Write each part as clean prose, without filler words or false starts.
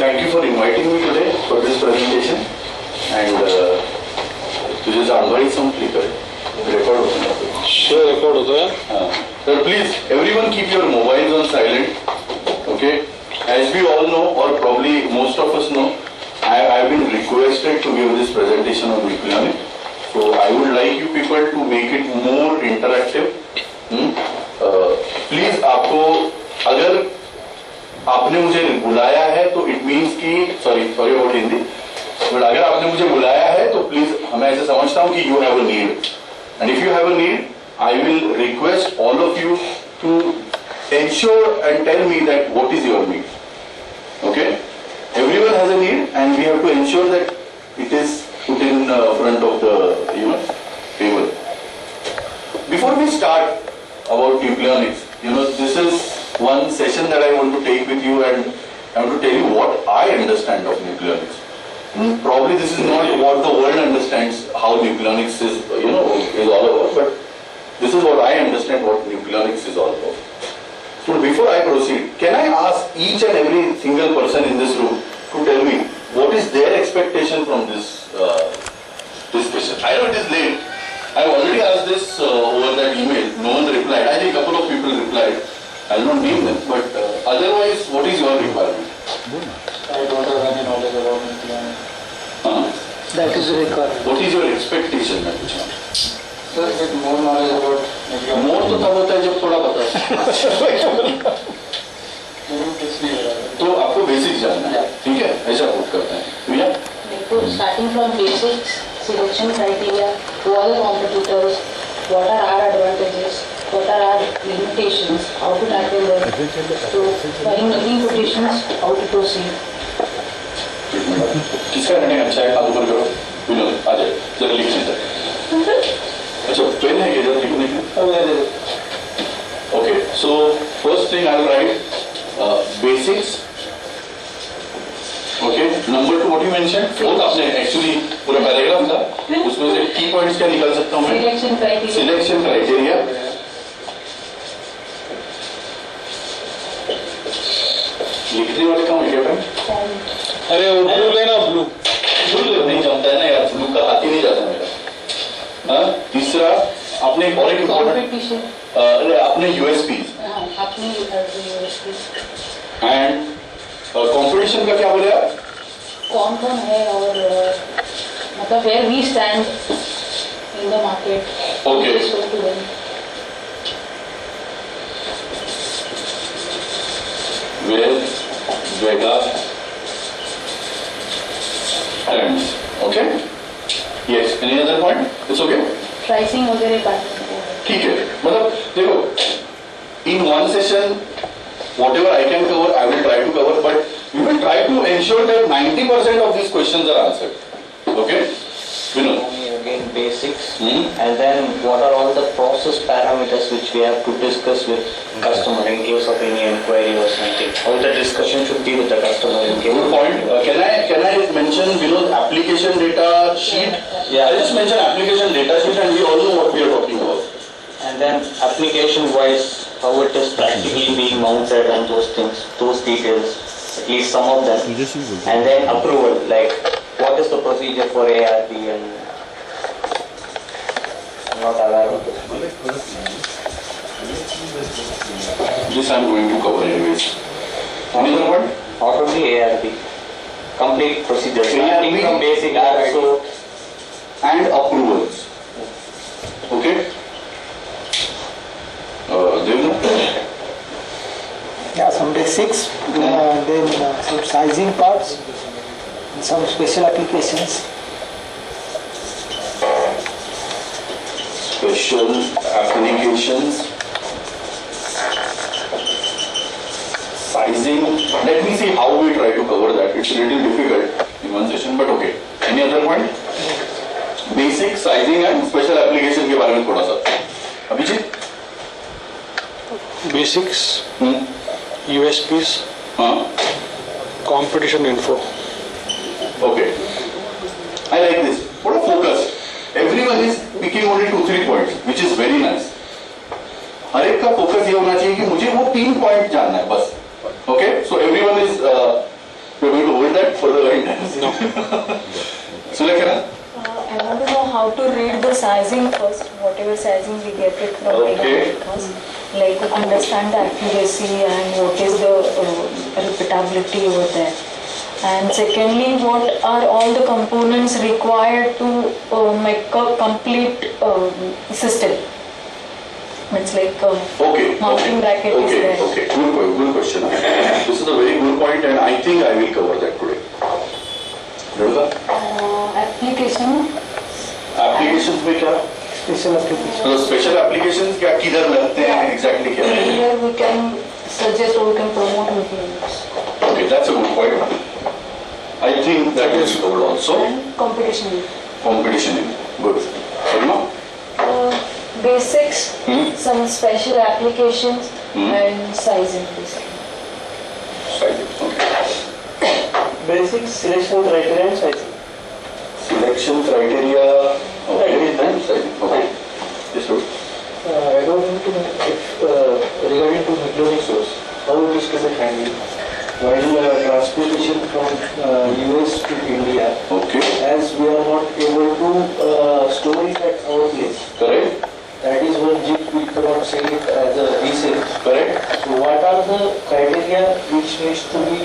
thank you for inviting me today for this presentation. And तुझे जानकारी संपली करे record होता है. Sure, record होता है. Sir, please, everyone keep your mobiles on silent. Okay. As we all know, or probably most of us know, I have been requested to give this presentation on Nucleonic. So I would like you people to make it more interactive. Please, आपको अगर आपने मुझे बुलाया है तो it means कि sorry about Hindi. But अगर आपने मुझे बुलाया है तो please मैं ऐसे समझता हूँ कि you have a need. And if you have a need, I will request all of you to ensure and tell me that what is your need. Okay? Everyone has a need, and we have to ensure that it is put in front of the table. Before we start about Nucleonics, this is one session that I want to take with you, and I want to tell you what I understand of Nucleonics. Probably this is not what the world understands how Nucleonics is all about, but this is what I understand what Nucleonics is all about. So before I proceed, can I ask each and every single person in this room to tell me what is their expectation from this discussion? I know it is late. I already asked this over that email. No one replied. I think a couple of people replied. I will not name them, but otherwise, what is your requirement? I don't have any knowledge about Nucleonics. That is the requirement. What is your expectation, मैं पूछा? Sir, get more knowledge about Nucleonics. More तो तब होता है जब थोड़ा पता है. तो आपको बेसिक जानना है, ठीक है? ऐसा पुट करते हैं. भैया? देखो, starting from basics, selection criteria, who are the competitors, what are our advantages, what are our limitations, how to tackle them, so while making quotations, how to proceed. किसका रहने अच्छा है? हाथ ऊपर करो. विनोद, आ जाए. जरा लिख लेते हैं. अच्छा, पेन है क्या? जरा लिखने के. Okay, so first thing I will write basics. Okay, number 2 what you mentioned? वो तो आपने actually पूरा पैराग्राफ था. उसमें से key points क्या निकाल सकता हूँ मैं? Selection criteria. Selection criteria. लिखने वाले काम है क्या भाई? अरे वो ब्लू लेना ब्लू. ब्लू नहीं जमता है ना यार. ब्लू का हाथ ही नहीं जाता मेरा. हाँ. तीसरा आपने और एक Competition. अपने USPs. अपनी USPs. एंड कंपटीशन का क्या बोले आप? कौन है और मतलब where we stand in the market. Okay. Where VEGA stands. Okay? Yes. Any other point? It's okay? Pricing वगैरह बात. ठीक है. मतलब देखो, in one session whatever I can cover, I will try to cover, but we will try to ensure that 90% of these questions are answered. Okay? Vinod. Again, basics, and then what are all the process parameters which we have to discuss with customer in case of any inquiry or something. All the discussion should be with the customer. Good point. Can I mention Vinod application data sheet? Yeah. I just mention application data sheet, and we all know what we are talking about. And then application-wise, how it is practically being mounted and those things, those details, at least some of them. And then approval, like what is the procedure for ARP and I'm not aware of this. This I am going to cover anyways. Another one? Out of the ARP, complete procedure, ARP, starting from basic also. And approvals. Okay? Yeah, some basics, then some sizing parts, and some special applications. Special applications. Sizing. Let me see how we try to cover that. It's a little difficult in one session, but okay. Any other point? Basic, sizing and special application के बारे में थोड़ा सा. Abhijit? Basics, USPs, competition info. Okay. I like this. What a focus. Everyone is picking only 2-3 points, which is very nice. हर एक का focus ये होना चाहिए कि मुझे वो 3 पॉइंट जानना है बस. Okay? So everyone is we're going to hold that for the guidance? No. Sulekha? I want to know how to read the sizing first, whatever sizing we get it from Okay. first. Like understand the accuracy and what is the repeatability over there. And secondly, what are all the components required to make a complete system? It's like Okay. mounting bracket is Okay. there. Okay. Good point. Good question. This is a very good point, and I think I will cover that today. Renuka? Application. Applications में क्या? Special application. तो special applications क्या किधर लगते हैं exactly क्या है? Here we can suggest or we can promote Nucleonics. Okay, that's a good point. I think that is covered also. And competition. Competition in good. Aruna? Basics, Hmm? some special applications Hmm. and sizing basically. Okay. Basic selection criteria and sizing. Selection criteria. Okay. And sizing. Okay. Yes, sir. I don't want to know if regarding to Nucleonic source, how it is to be handled. While transportation from US to India, Okay. as we are not able to store it at our place, Correct. that is one chip we cannot sell it as a resale. Correct. So what are the criteria which needs to be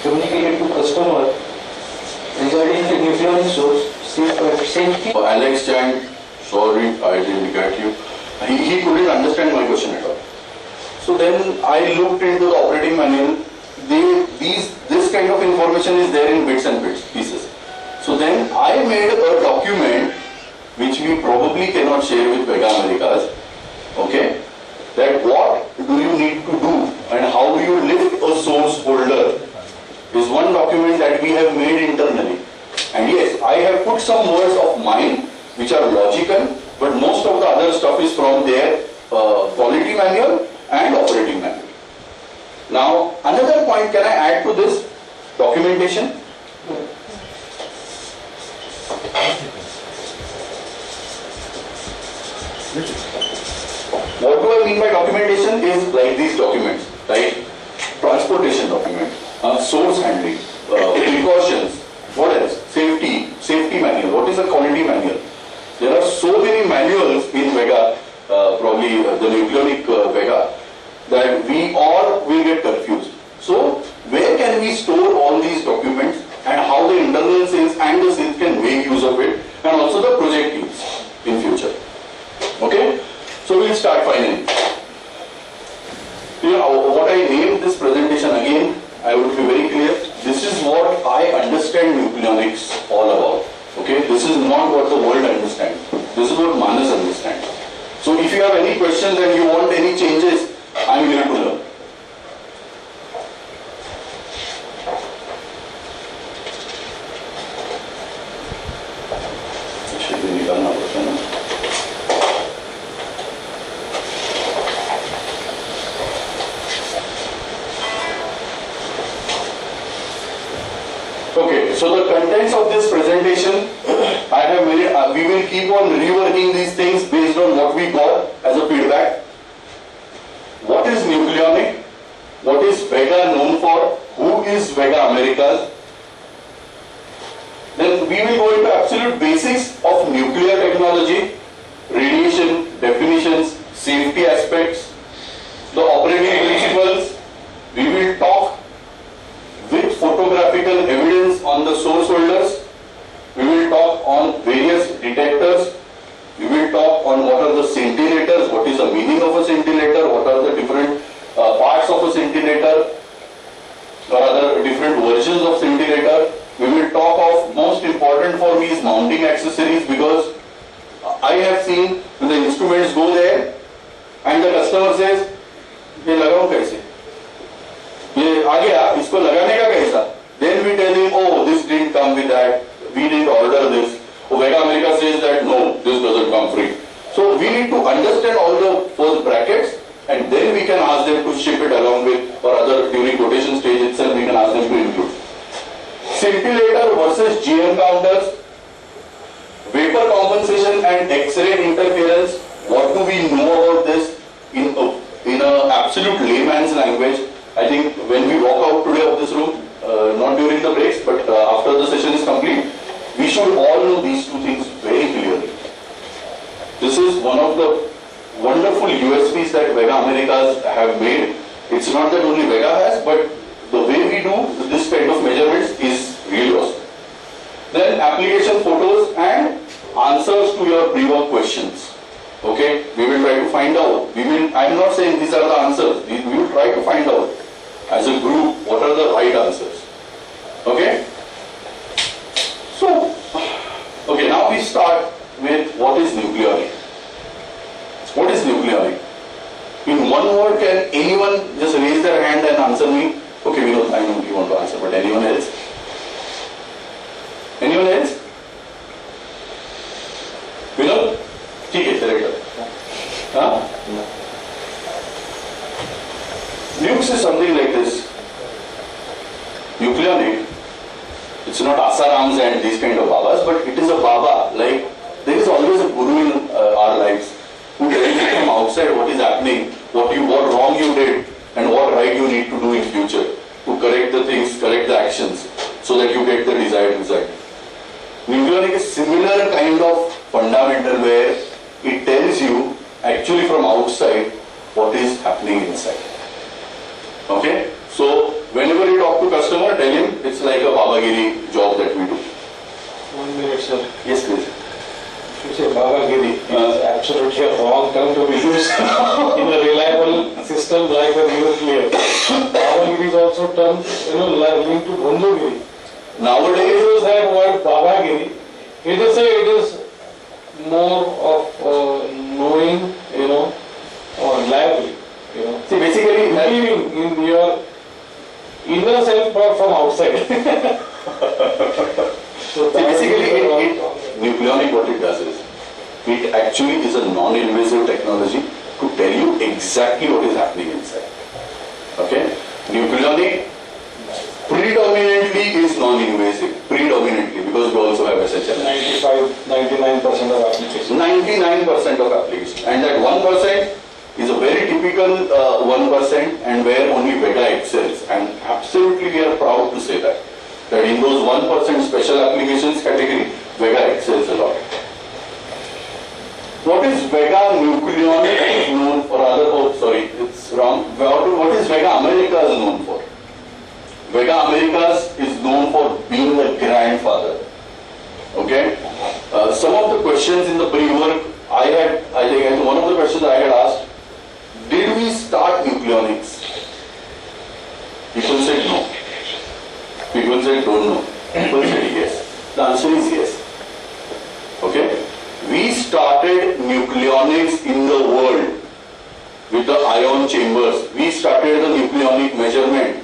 communicated to customer regarding the nucleonic source, safety? Alex Chang, sorry, I didn't get you. He couldn't understand my question at all. So then I looked into the operating manual. This kind of information is there in bits and pieces. So then I made a document which we probably cannot share with VEGA Americas. Okay, that what do you need to do and how do you lift a source holder is one document that we have made internally. And yes, I have put some words of mine which are logical, but most of the other stuff is from their quality manual and operating manual. Now, another point can I add to this documentation? What do I mean by documentation is like these documents, right? Transportation document, source handling, precautions, what else? Safety manual. What is a quality manual? There are so many manuals in VEGA, probably the Nucleonic VEGA, that we all will get confused. So, where can we store all these documents and how the internal sales and the sales can make use of it, and also the project teams in future. Okay? So we'll start finally. You know, what I named this presentation again, I would be very clear. This is what I understand Nucleonics all about. Okay? This is not what the world understands. This is what Manas understands. So if you have any questions and you want any changes, I'm here to learn. Should be done now, right? Okay, so the contents of this presentation, I have made, we will keep on reworking these things based on what we got as a feedback. What is Nucleonic? What is VEGA known for? Who is VEGA Americas? Then we will go into absolute basics of nuclear technology, radiation, definitions, safety aspects, the operating principles. We will talk with photographical evidence on the source holders. We will talk on various detectors. We will talk on what are the scintillators, what is the meaning of a scintillator, what are the different parts of a scintillator, or other different versions of scintillator. We will talk of, most important for me is mounting accessories, because I have seen when the instruments go there and the customer says, ये लगाऊं कैसे? ये आ गया, इसको लगाने का कैसा? Then we tell him, oh, this didn't come with that. We didn't order this. Oh, VEGA America says that no, this doesn't come free. So we need to understand all the first brackets, and then we can ask them to ship it along with, or other during quotation stage itself we can ask them to include. Scintillator versus GM counters, vapor compensation and X-ray interference. What do we know about this in a absolute layman's language? I think when we walk out today of this room, not during the breaks, but after the session is complete, we should all know these two things very clearly. This is one of the wonderful USPs that VEGA Americas have made. It's not that only VEGA has, but the way we do this kind of measurements is really awesome. Then application photos and answers to your pre-work questions. Okay, we will try to find out. I'm not saying these are the answers. We will try to find out as a group what are the right answers. Okay? So, okay, now we start with what is nucleonic. What is nucleonic? In one word, can anyone just raise their hand and answer me? Okay, I know you want to answer, but anyone else? Anyone else? Vinod? ठीक है, चलेगा. Huh? Nukes is something like this. Nucleonic, it's not asarams and these kind of babas, but it is a baba. Like, there is always a guru in our lives who tells you from outside what is happening, what wrong you did, and what right you need to do in future to correct the things, correct the actions, so that you get the desired result. Nucleonic is similar kind of fundamental where it tells you actually from outside what is happening inside. Okay? So whenever you talk to customer, tell him it's like a babagiri job that we do. 1 minute, sir. Yes, please. You say Babagiri is absolutely a wrong term to be used in a reliable system like a nuclear. Babagiri is also term, linked to Bhandugiri. Nowadays, Use that word Babagiri. It is more of knowing, or liable, see basically believing in your inner self but from outside. So basically Nucleonic, what it does is, it actually is a non-invasive technology to tell you exactly what is happening inside. Okay? Nucleonic predominantly is non-invasive, predominantly, because we also have SHL. 99% of applications. 99% of applications. And that 1% is a very typical 1% and where only VEGA excels. And absolutely we are proud to say that in those 1% special applications category, VEGA excels a lot. What is VEGA Nucleonic known for? It's wrong. What is VEGA Americas known for? VEGA Americas is known for being the grandfather. Okay? Some of the questions in the pre-work, I think one of the questions I had asked, did we start Nucleonics? People said no. People said don't know. People said yes. The answer is yes. Okay? We started Nucleonics in the world with the ion chambers. We started the nucleonic measurement.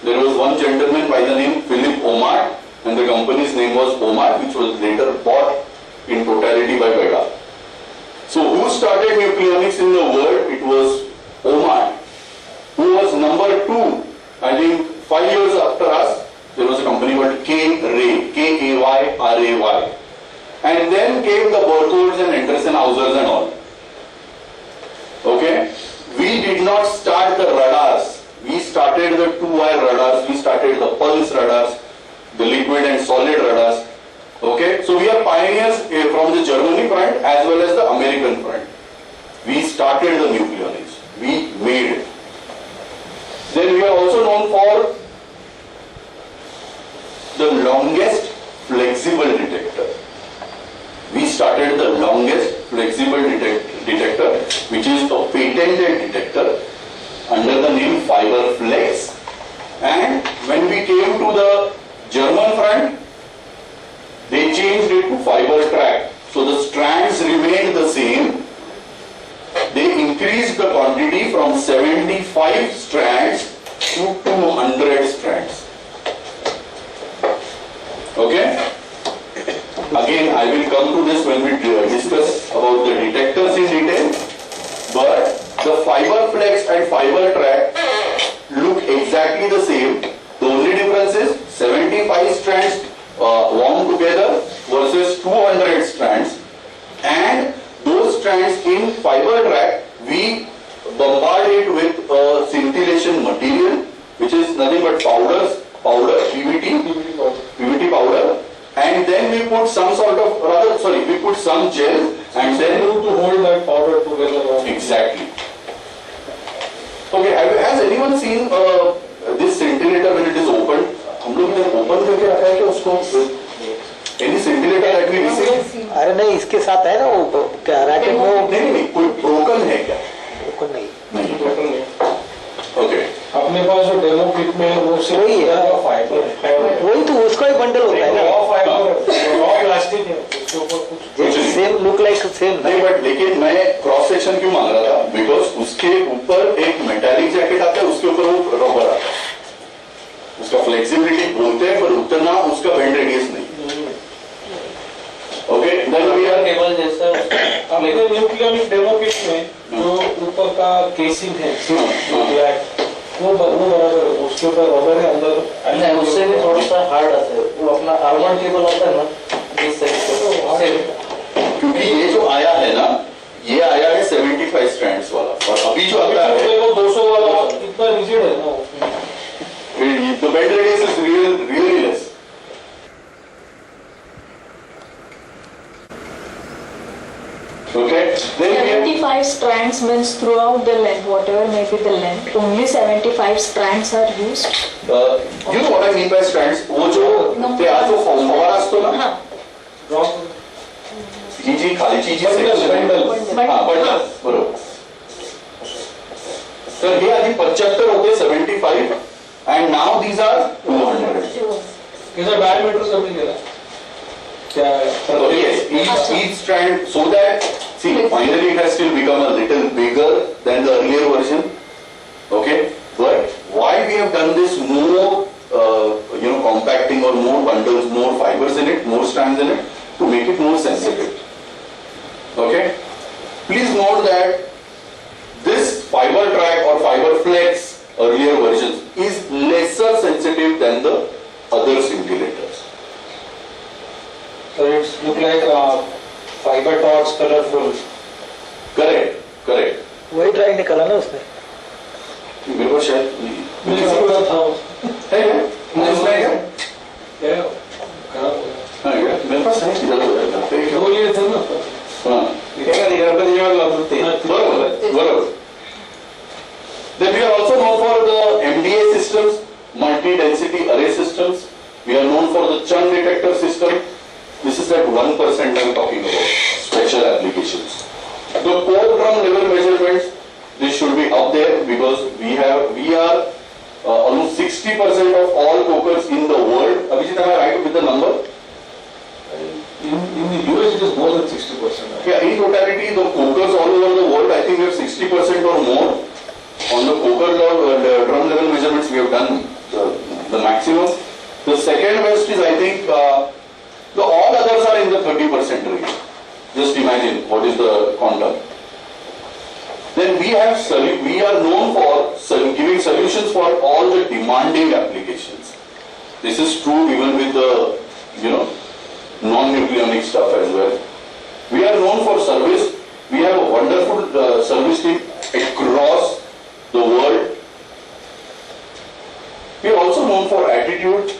There was one gentleman by the name Philip Omar, and the company's name was Omar, which was later bought in totality by VEGA. So who started Nucleonics in the world? It was Omar, who was number 2. I think 5 years after us, there was a company called K-Ray, K-A-Y-R-A-Y. And then came the Bertholds and Anderson-Hausers and all. Okay? We did not start the radars. We started the 2-wire radars, we started the pulse radars, the liquid and solid radars. Okay? So we are pioneers from the Germany front as well as the American front. We started the nucleonics. We made it. Then we are also known for the longest flexible detector. We started the longest flexible detector, which is a patented detector under the name Fiber Flex. And when we came to the German front, they changed it to Fiber Track. So the strands remained the same. They increased the quantity from 75 strands to 200 strands. Okay? Again, I will come to this when we discuss about the detectors in detail. But the Fiber Flex and Fiber Track look exactly the same. The only difference is 75 strands wound together versus 200 strands. And those strands in Fiber Track, we bombard it with a scintillation material, which is nothing but powders powder, PVT powder, and then we put some sort of, we put some gel and then to hold that powder together. exactly. Okay, has anyone seen this scintillator when it is opened? हम लोग इधर open करके रखा है क्या उसको? Any scintillator that we receive? अरे नहीं, इसके साथ है ना वो क्या रैकेट में वो नहीं, कोई broken है क्या? broken नहीं। नहीं। Okay. अपने पास जो डेमो किट में वो सिर्फ वही है। फाइबर, वही तो उसका ही बंडल होता है ना, रॉ फाइबर, रॉ प्लास्टिक है, उसके ऊपर कुछ सेम लुक लाइक सेम। नहीं, बट लेकिन मैं क्रॉस सेक्शन क्यों मांग रहा था? बिकॉज उसके ऊपर एक मेटालिक जैकेट आता है, उसके ऊपर वो रबर आता है, उसका फ्लेक्सिबिलिटी बोलते हैं पर उतना उसका बेंड रेडियस नहीं। Okay, then we are cable जैसा अपने न्यूक्लियोनिक डेमो किट में जो ऊपर का केसिंग है ब्लैक, वो बराबर है, उसके ऊपर रबर है अंदर। नहीं, उससे भी थोड़ा सा हार्ड आता है, वो अपना आर्मर केबल आता है ना, इस साइड क्योंकि ये जो आया है ना, ये आया है 75 स्ट्रैंड्स वाला, और अभी जो आता है वो 200 वाला इतना रिजिड है ना, the bend radius is really less. Okay, then we have 75 strands means throughout the length, whatever may be the length, only 75 strands are used. you know what I mean by strands? वो जो ते आज जो फवारा असतो ना, जी खाली चीजी bundle हाँ बंडल बरोबर. तर हे आधी 75 होते 75 and now these are 200. इसका डायमीटर कमी केला क्या So yes, each strand, so that see finally it has still become a little bigger than the earlier version. Okay, but why we have done this more, compacting or more bundles, more fibers in it, more strands in it, to make it more sensitive. Okay, please note that this fiber track or fiber flex earlier versions is lesser sensitive than the other scintillators. So it's look like fiber torch colorful. Correct. वही try निकाला ना उसने। मेरे को शायद मुझे पता था है क्या खराब हो हाँ मेरे पास है इधर गया वो लिए थे ना हाँ बराबर. Then we are also known for the MDA systems, multi-density array systems. We are known for the churn detector system. This is that 1% I'm talking about, special applications. The core drum level measurements, this should be up there because we are almost 60% of all cokers in the world. Abhijit, am I right with the number? in the US it is more than 60%. Yeah, in totality, the cokers all over the world, I think we have 60% or more. On the coker drum level measurements, we have done the maximum. The second best is, I think, the all others are in the 30% range. Just imagine what is the quantum. Then we are known for giving solutions for all the demanding applications. This is true even with the, non-nucleonic stuff as well. We are known for service. We have a wonderful service team across the world. We are also known for attitude.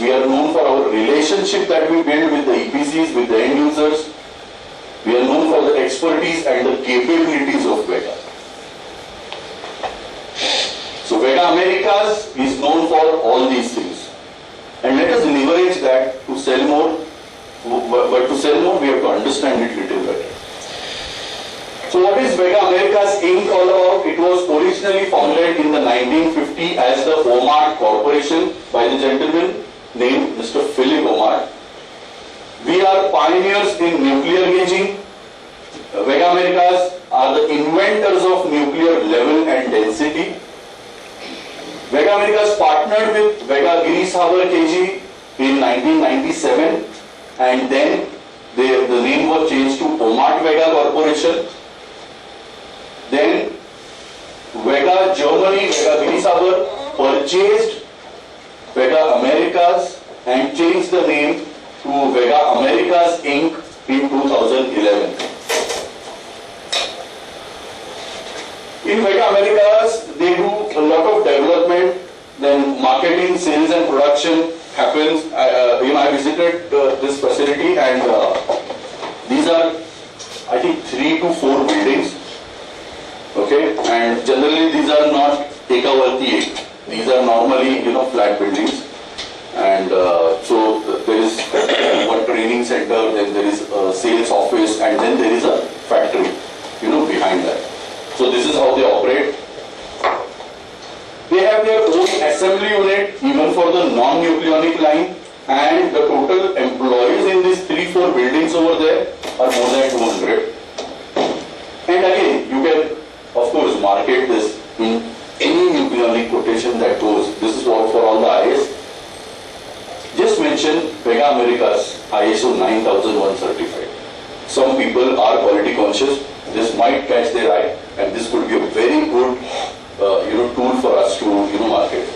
We are known for our relationship that we build with the EPCs, with the end users. We are known for the expertise and the capabilities of VEGA. So VEGA Americas is known for all these things. And let us leverage that to sell more. But to sell more, we have to understand it little better. So what is VEGA Americas Inc. all about? It was originally founded in the 1950 as the Omart Corporation by the gentleman named Mr. Philip Omart. We are pioneers in nuclear gauging. VEGA Americas are the inventors of nuclear level and density. VEGA Americas partnered with VEGA Greasehour KG in 1997, and then the name was changed to Omart VEGA Corporation. Then VEGA Germany, VEGA Greasehour purchased VEGA Americas and changed the name to VEGA Americas Inc. in 2011. In VEGA Americas, they do a lot of development, then marketing, sales and production happens. I visited this facility, and these are, I think, 3 to 4 buildings. Okay, and generally these are not ekavarti. These are normally, flat buildings. And so there is one training center, then there is a sales office, and then there is a factory, behind that. So this is how they operate. They have their own assembly unit even for the non-nucleonic line, and the total employees in these 3-4 buildings over there are more than 200. And again, you can of course market this in any nucleonic quotation that goes. This is what for all the IS. Just mention VEGA Americas ISO 9001 certified. Some people are quality conscious. This might catch their eye, and this could be a very good tool for us to market.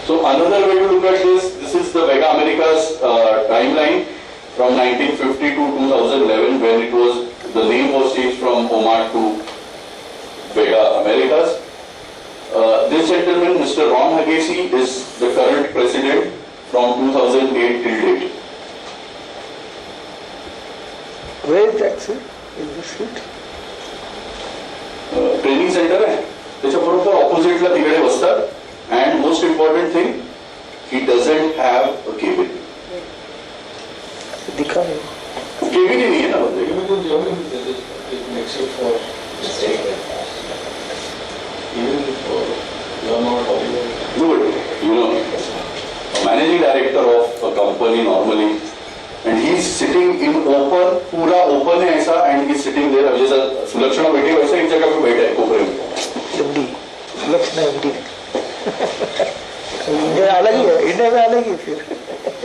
So another way to look at this is the VEGA Americas timeline from 1950 to 2011, when it was, the name was changed from OMAT to VEGA Americas. This gentleman, Mr. Ron Hagesi, is the current president from 2008 till date. Where is that, sir? In the street? Training centre आहे त्याच्याबरोबर ऑपोजिटला तिकडे बसतात and most important thing he doesn't have a cabin cabin ही नाही आहे ना बंदे good managing director of a company normally and he's sitting in open, पूरा open है ऐसा, and he's sitting there. जैसा सुलक्षणा बैठी वैसा एक जगह पे बैठा है कोपरे में. MD, Sulakshana MD. इंडिया अलग ही है, इंडिया में अलग ही फिर.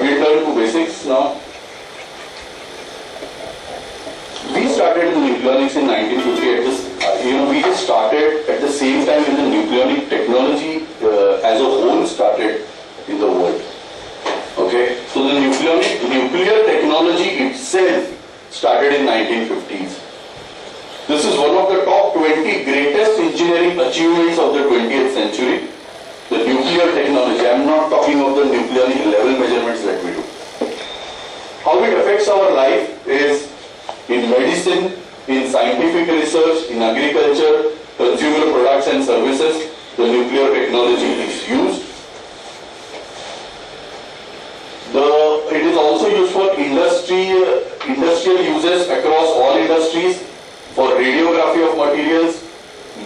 We turn to basics now. We started in Nucleonics in 1958. We just started at the same time when the nucleonic technology as a whole started in the world. Okay, so the nuclear technology itself started in 1950s. This is one of the top 20 greatest engineering achievements of the 20th century. The nuclear technology. I am not talking of the nucleonic level measurements that we do. How it affects our life is in medicine, in scientific research, in agriculture, consumer products and services. The nuclear technology is used. It is also used for industrial uses across all industries, for radiography of materials,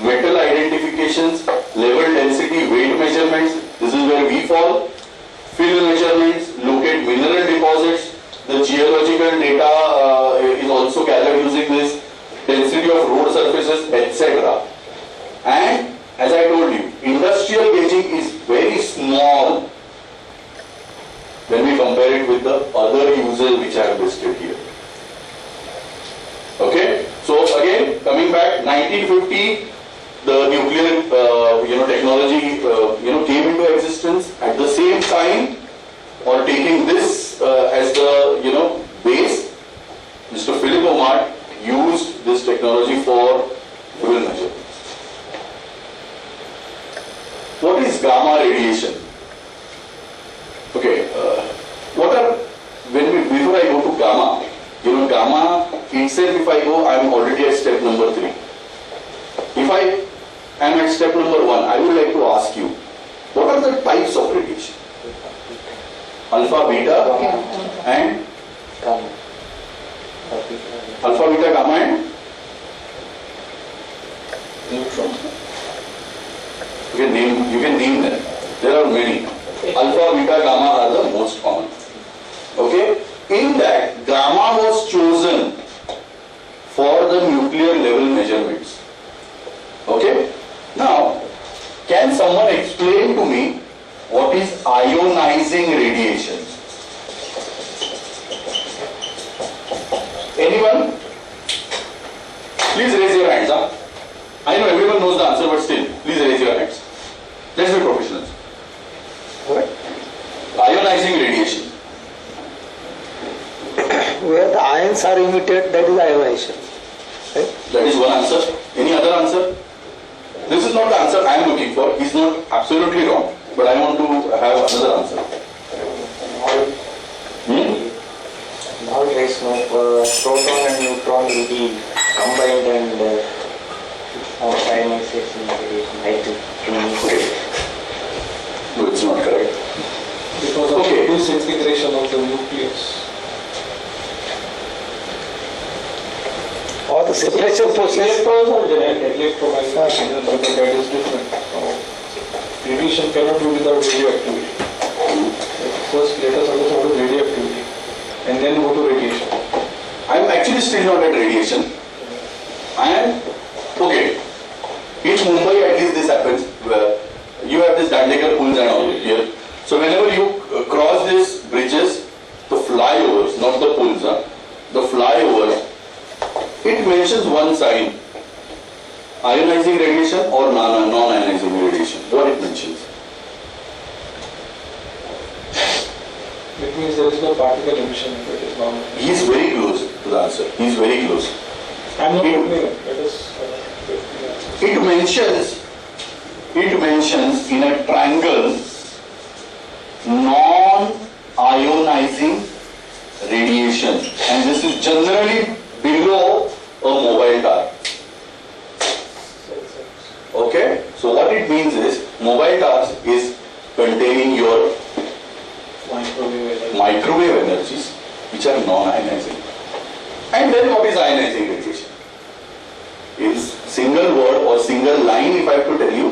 metal identifications, level density, weight measurements. This is where we fall. Field measurements, locate mineral deposits. The geological data is also gathered using this. Density of road surfaces, etc. And as I told you, industrial gauging is very small when we compare it with the other uses which I have listed here. Okay, so again coming back, 1950, the nuclear technology came into existence. At the same time, or taking this as the base, Mr. Philip Omart used this technology for fuel measurements. What is gamma radiation? Okay, before I go to gamma, gamma itself, if I go, I am already at step number 3. If I am at step number 1, I would like to ask you, what are the types of radiation? Alpha, beta, and gamma. Alpha, beta, gamma, and neutron. You can name them. There are many. Alpha, beta, gamma are the most common. Okay? In that, gamma was chosen for the nuclear level measurements. Okay? Now, can someone explain to me what is ionizing radiation? Anyone? Please raise your hands. I know everyone knows the answer, but still, please raise your hands. Let's be professionals. What? Ionizing radiation. Where the ions are emitted, that is ionization. Right? That is one answer. Any other answer? This is not the answer I am looking for. He is not absolutely wrong. but I want to have another answer. Now there is no proton and neutron will be combined and ionization radiation. I think. No, it's not correct. Because of Okay. the disintegration of the nucleus. Or the separation process. Electrons are generated, electromagnetic radiation, but that is different. Radiation cannot be without radioactivity. First, let us understand what is radioactivity, and then go to radiation. I'm actually still not at radiation. I am, okay, in Mumbai at least this happens, where you have this Dandekar pools and all here. So whenever you cross these bridges, the flyovers, not the pools, the flyovers, it mentions one sign, ionizing radiation or non-ionizing radiation, what it mentions. It means there is no particle emission if it is normal. He is very close to the answer, he is very close. I am not It- opening it. Let us. It mentions in a triangle non-ionizing radiation, and this is generally below a mobile tower. Okay, so what it means is mobile towers is containing your microwave energies which are non-ionizing. And then what is ionizing radiation? In single word or single line, if I have to tell you,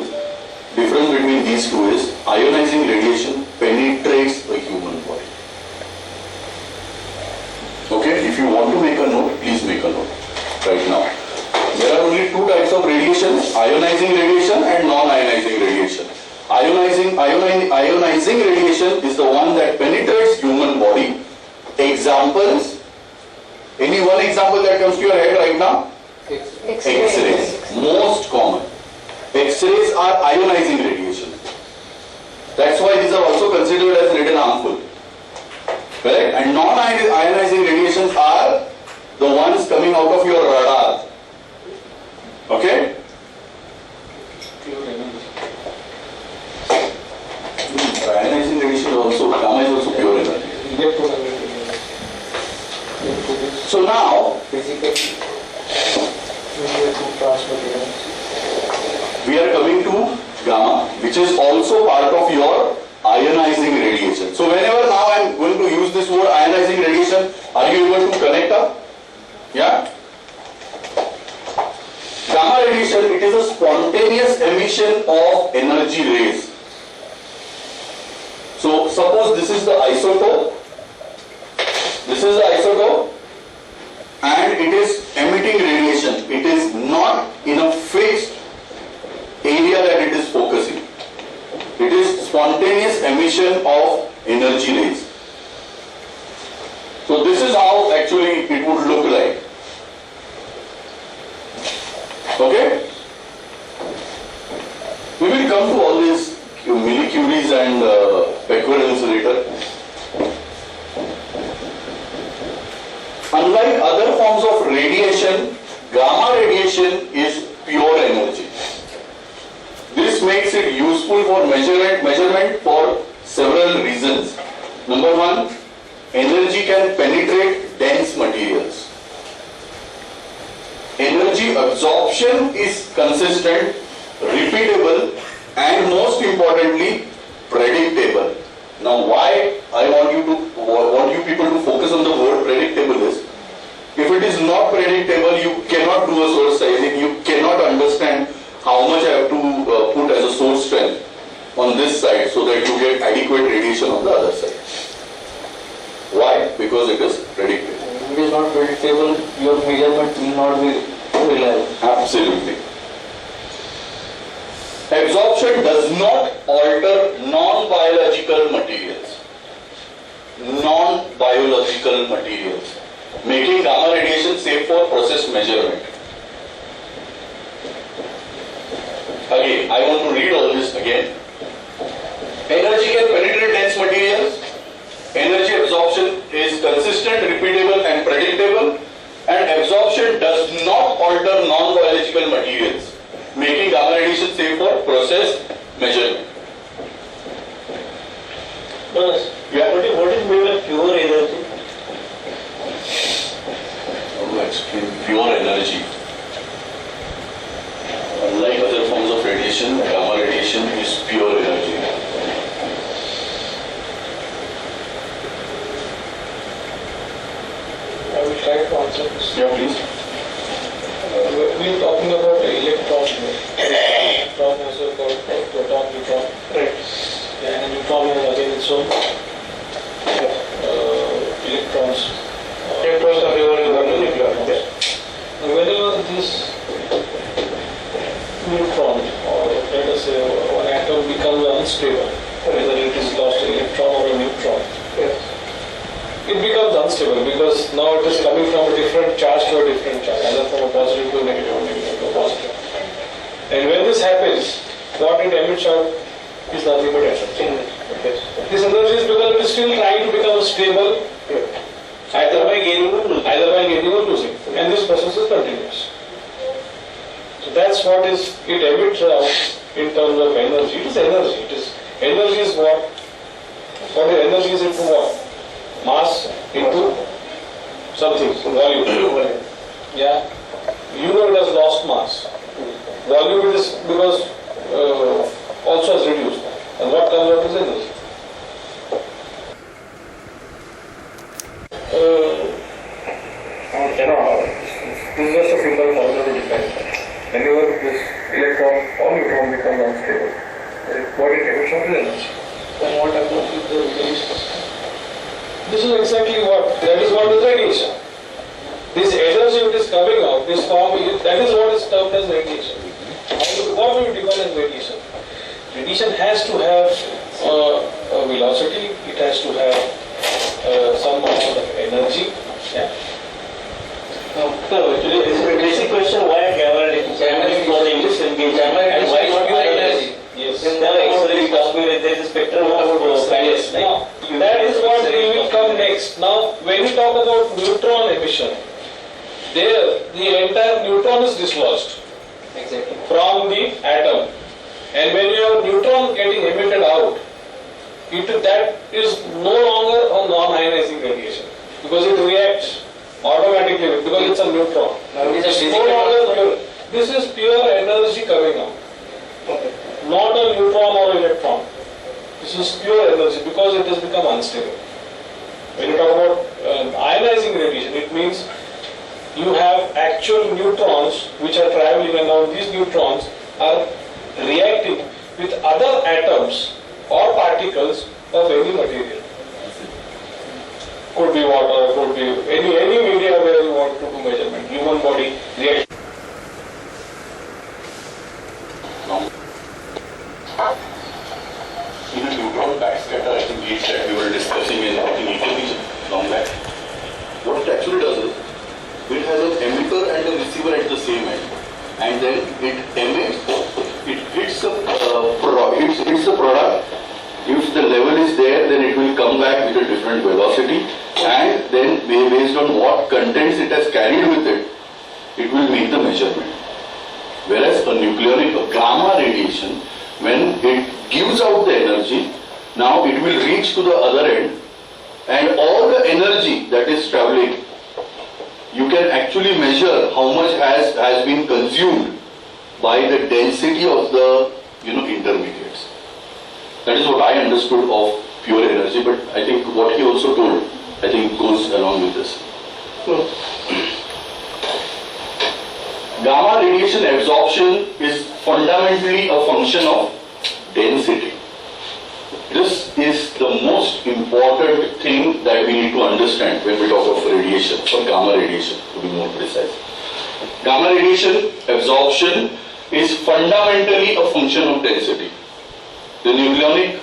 difference between these two is ionizing radiation penetrates a human body. Okay, if you want to make a note, please make a note right now. There are only two types of radiation, ionizing radiation and non-ionizing radiation. Ionizing radiation is the one that penetrates human body. Examples, any one example that comes to your head right now? X-rays, most common. X-rays are ionizing radiation. That's why these are also considered as little harmful. Correct? And non-ionizing radiations are the ones coming out of your radar. Okay? Ionizing radiation is also, gamma is also pure energy. So now, we are coming to gamma, which is also part of your ionizing radiation. So whenever now I am going to use this word ionizing radiation, are you able to connect up? Yeah? Gamma radiation, it is a spontaneous emission of energy rays. So suppose this is the isotope, and it is emitting radiation. It is not in a fixed area that it is focusing. It is spontaneous emission of energy rays. So this is how actually it would look like. Okay? We will come to all these millicuries and becquerels later. Unlike other forms of radiation, gamma radiation is pure energy. This makes it useful for measurement for several reasons. Number one, energy can penetrate dense materials. Energy absorption is consistent, repeatable, and most importantly, predictable. Now, why I want you people to focus on the word predictable is, if it is not predictable, you cannot do a source sizing, you cannot understand how much I have to put as a source strength on this side so that you get adequate radiation on the other side. Why? Because it is predictable. If it is not predictable, your measurement will not be reliable. Absolutely. Absorption does not alter non-biological materials. Non-biological materials, making gamma radiation safe for process measurement. Again, I want to read all this again. Energy can penetrate dense materials. Energy absorption is consistent, repeatable, and predictable. And absorption does not alter non-biological materials, making gamma radiation safe for process measurement. unstable, whether it is lost an electron or a neutron. It becomes unstable because now it is coming from a different charge to a different charge, either from a positive to a negative or negative to a positive. And when this happens, what it emits out is nothing but energy. This energy is because it is still trying to become stable, either by gaining or losing. And this process is continuous. So that's what it emits out in terms of energy. It is energy. Energy is what? What is energy is into what? Mass into something, volume. Yeah. You know it has lost mass. Volume it is because also has reduced. And what comes out is energy. This is just a simple formula to define. Whenever this electron or neutron becomes unstable, what it emits out is energy. And what happens with the radiation? This is exactly that is what is radiation. This energy which is coming out, this form, that is what is termed as radiation. What do you define as radiation? Radiation has to have a velocity, it has to have some amount of energy. Yeah. So actually, this is a basic question: why gamma radiation was in disengagement and why not energy? Yes. Actually, there is a spectrum of values. Now, that is what will come next. Now, when we talk about neutron emission, there the entire neutron is dislodged from the atom, and when you have neutron getting emitted out, that is no longer a non-ionizing radiation because it reacts automatically because it's a neutron. This is pure energy coming out, not a neutron or electron. This is pure energy because it has become unstable. When you talk about ionizing radiation, it means you have actual neutrons which are traveling, and now these neutrons are reacting with other atoms or particles of any material. Could be water, could be any media where you want to do measurement, human body reaction. In a neutron backscatter, I think that we were discussing in equation long back. What it actually does is, it has an emitter and a receiver at the same end, and then it emits, it hits the product. If the level is there, then it will come back with a different velocity, and then based on what contents it has carried with it, it will make the measurement. Whereas a nucleonic, a gamma radiation, when it gives out the energy, now it will reach to the other end, and all the energy that is traveling, you can actually measure how much has been consumed by the density of the intermediates. That is what I understood of pure energy, but I think what he also told, I think goes along with this. Gamma radiation absorption is fundamentally a function of density. This is the most important thing that we need to understand when we talk of radiation, or gamma radiation to be more precise. Gamma radiation absorption is fundamentally a function of density. The nucleonic,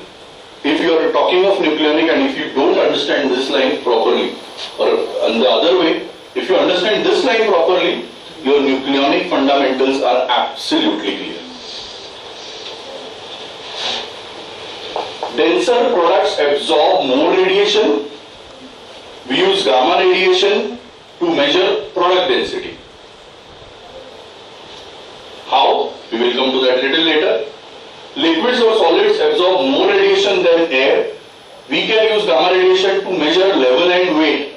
if you are talking of nucleonic and if you don't understand this line properly, or on the other way, if you understand this line properly, your nucleonic fundamentals are absolutely clear. Denser products absorb more radiation. We use gamma radiation to measure product density. How? We will come to that little later. Liquids or solids absorb more radiation than air. We can use gamma radiation to measure level and weight.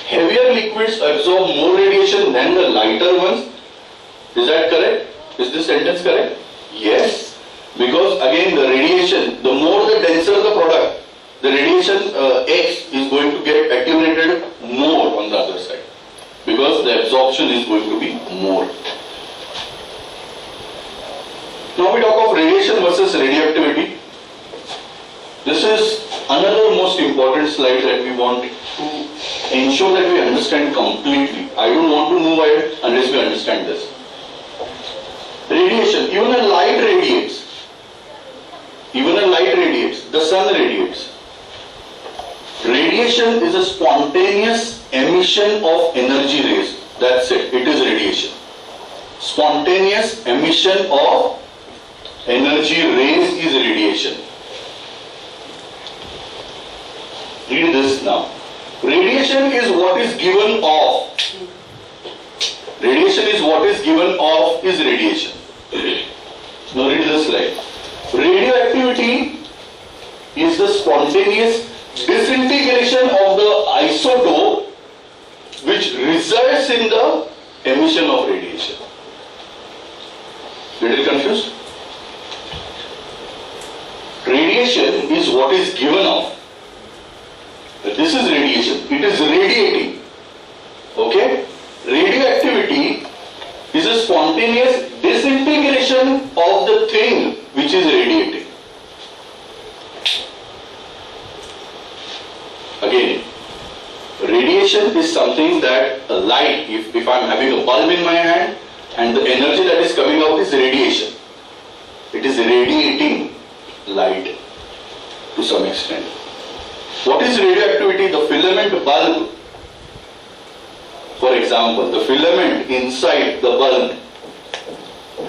Heavier liquids absorb more radiation than the lighter ones. Is that correct? Is this sentence correct? Yes. Because again the radiation, the more the denser the product, the radiation X is going to get accumulated more on the other side. Because the absorption is going to be more. Now we talk of radiation versus radioactivity. This is another most important slide that we want to ensure that we understand completely. I don't want to move ahead unless we understand this. Radiation, even a light radiates. Even a light radiates. The sun radiates. Radiation is a spontaneous emission of energy rays. That's it. It is radiation. Spontaneous emission of energy rays is radiation. Read this now. Radiation is what is given off. Radiation is what is given off is radiation. Now read this slide. Radioactivity is the spontaneous disintegration of the isotope which results in the emission of radiation. Little confused? Radiation is what is given off. This is radiation. It is radiating. Okay? Radioactivity is a spontaneous disintegration of the thing which is radiating. Again, radiation is something that a light, if I am having a bulb in my hand and the energy that is coming out is radiation. It is radiating light to some extent. What is radioactivity? The filament bulb. For example, the filament inside the bulb,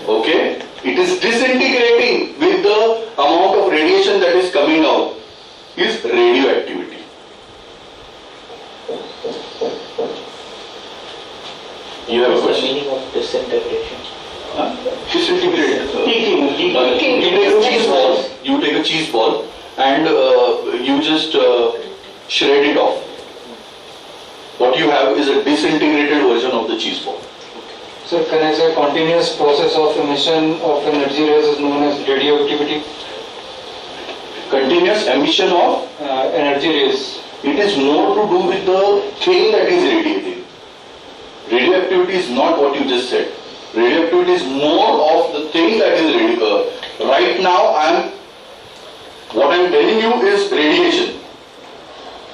okay, it is disintegrating with the amount of radiation that is coming out, is radioactivity. You have a question? Meaning of disintegration. Disintegrate. You take a cheese ball and you just shred it off. What you have is a disintegrated version of the cheese ball. So can I say continuous process of emission of energy rays is known as radioactivity? Continuous emission of Energy rays. it is more to do with the thing that is radiating. Radioactivity is not what you just said. Radioactivity is more of the thing that is right now what I am telling you is radiation.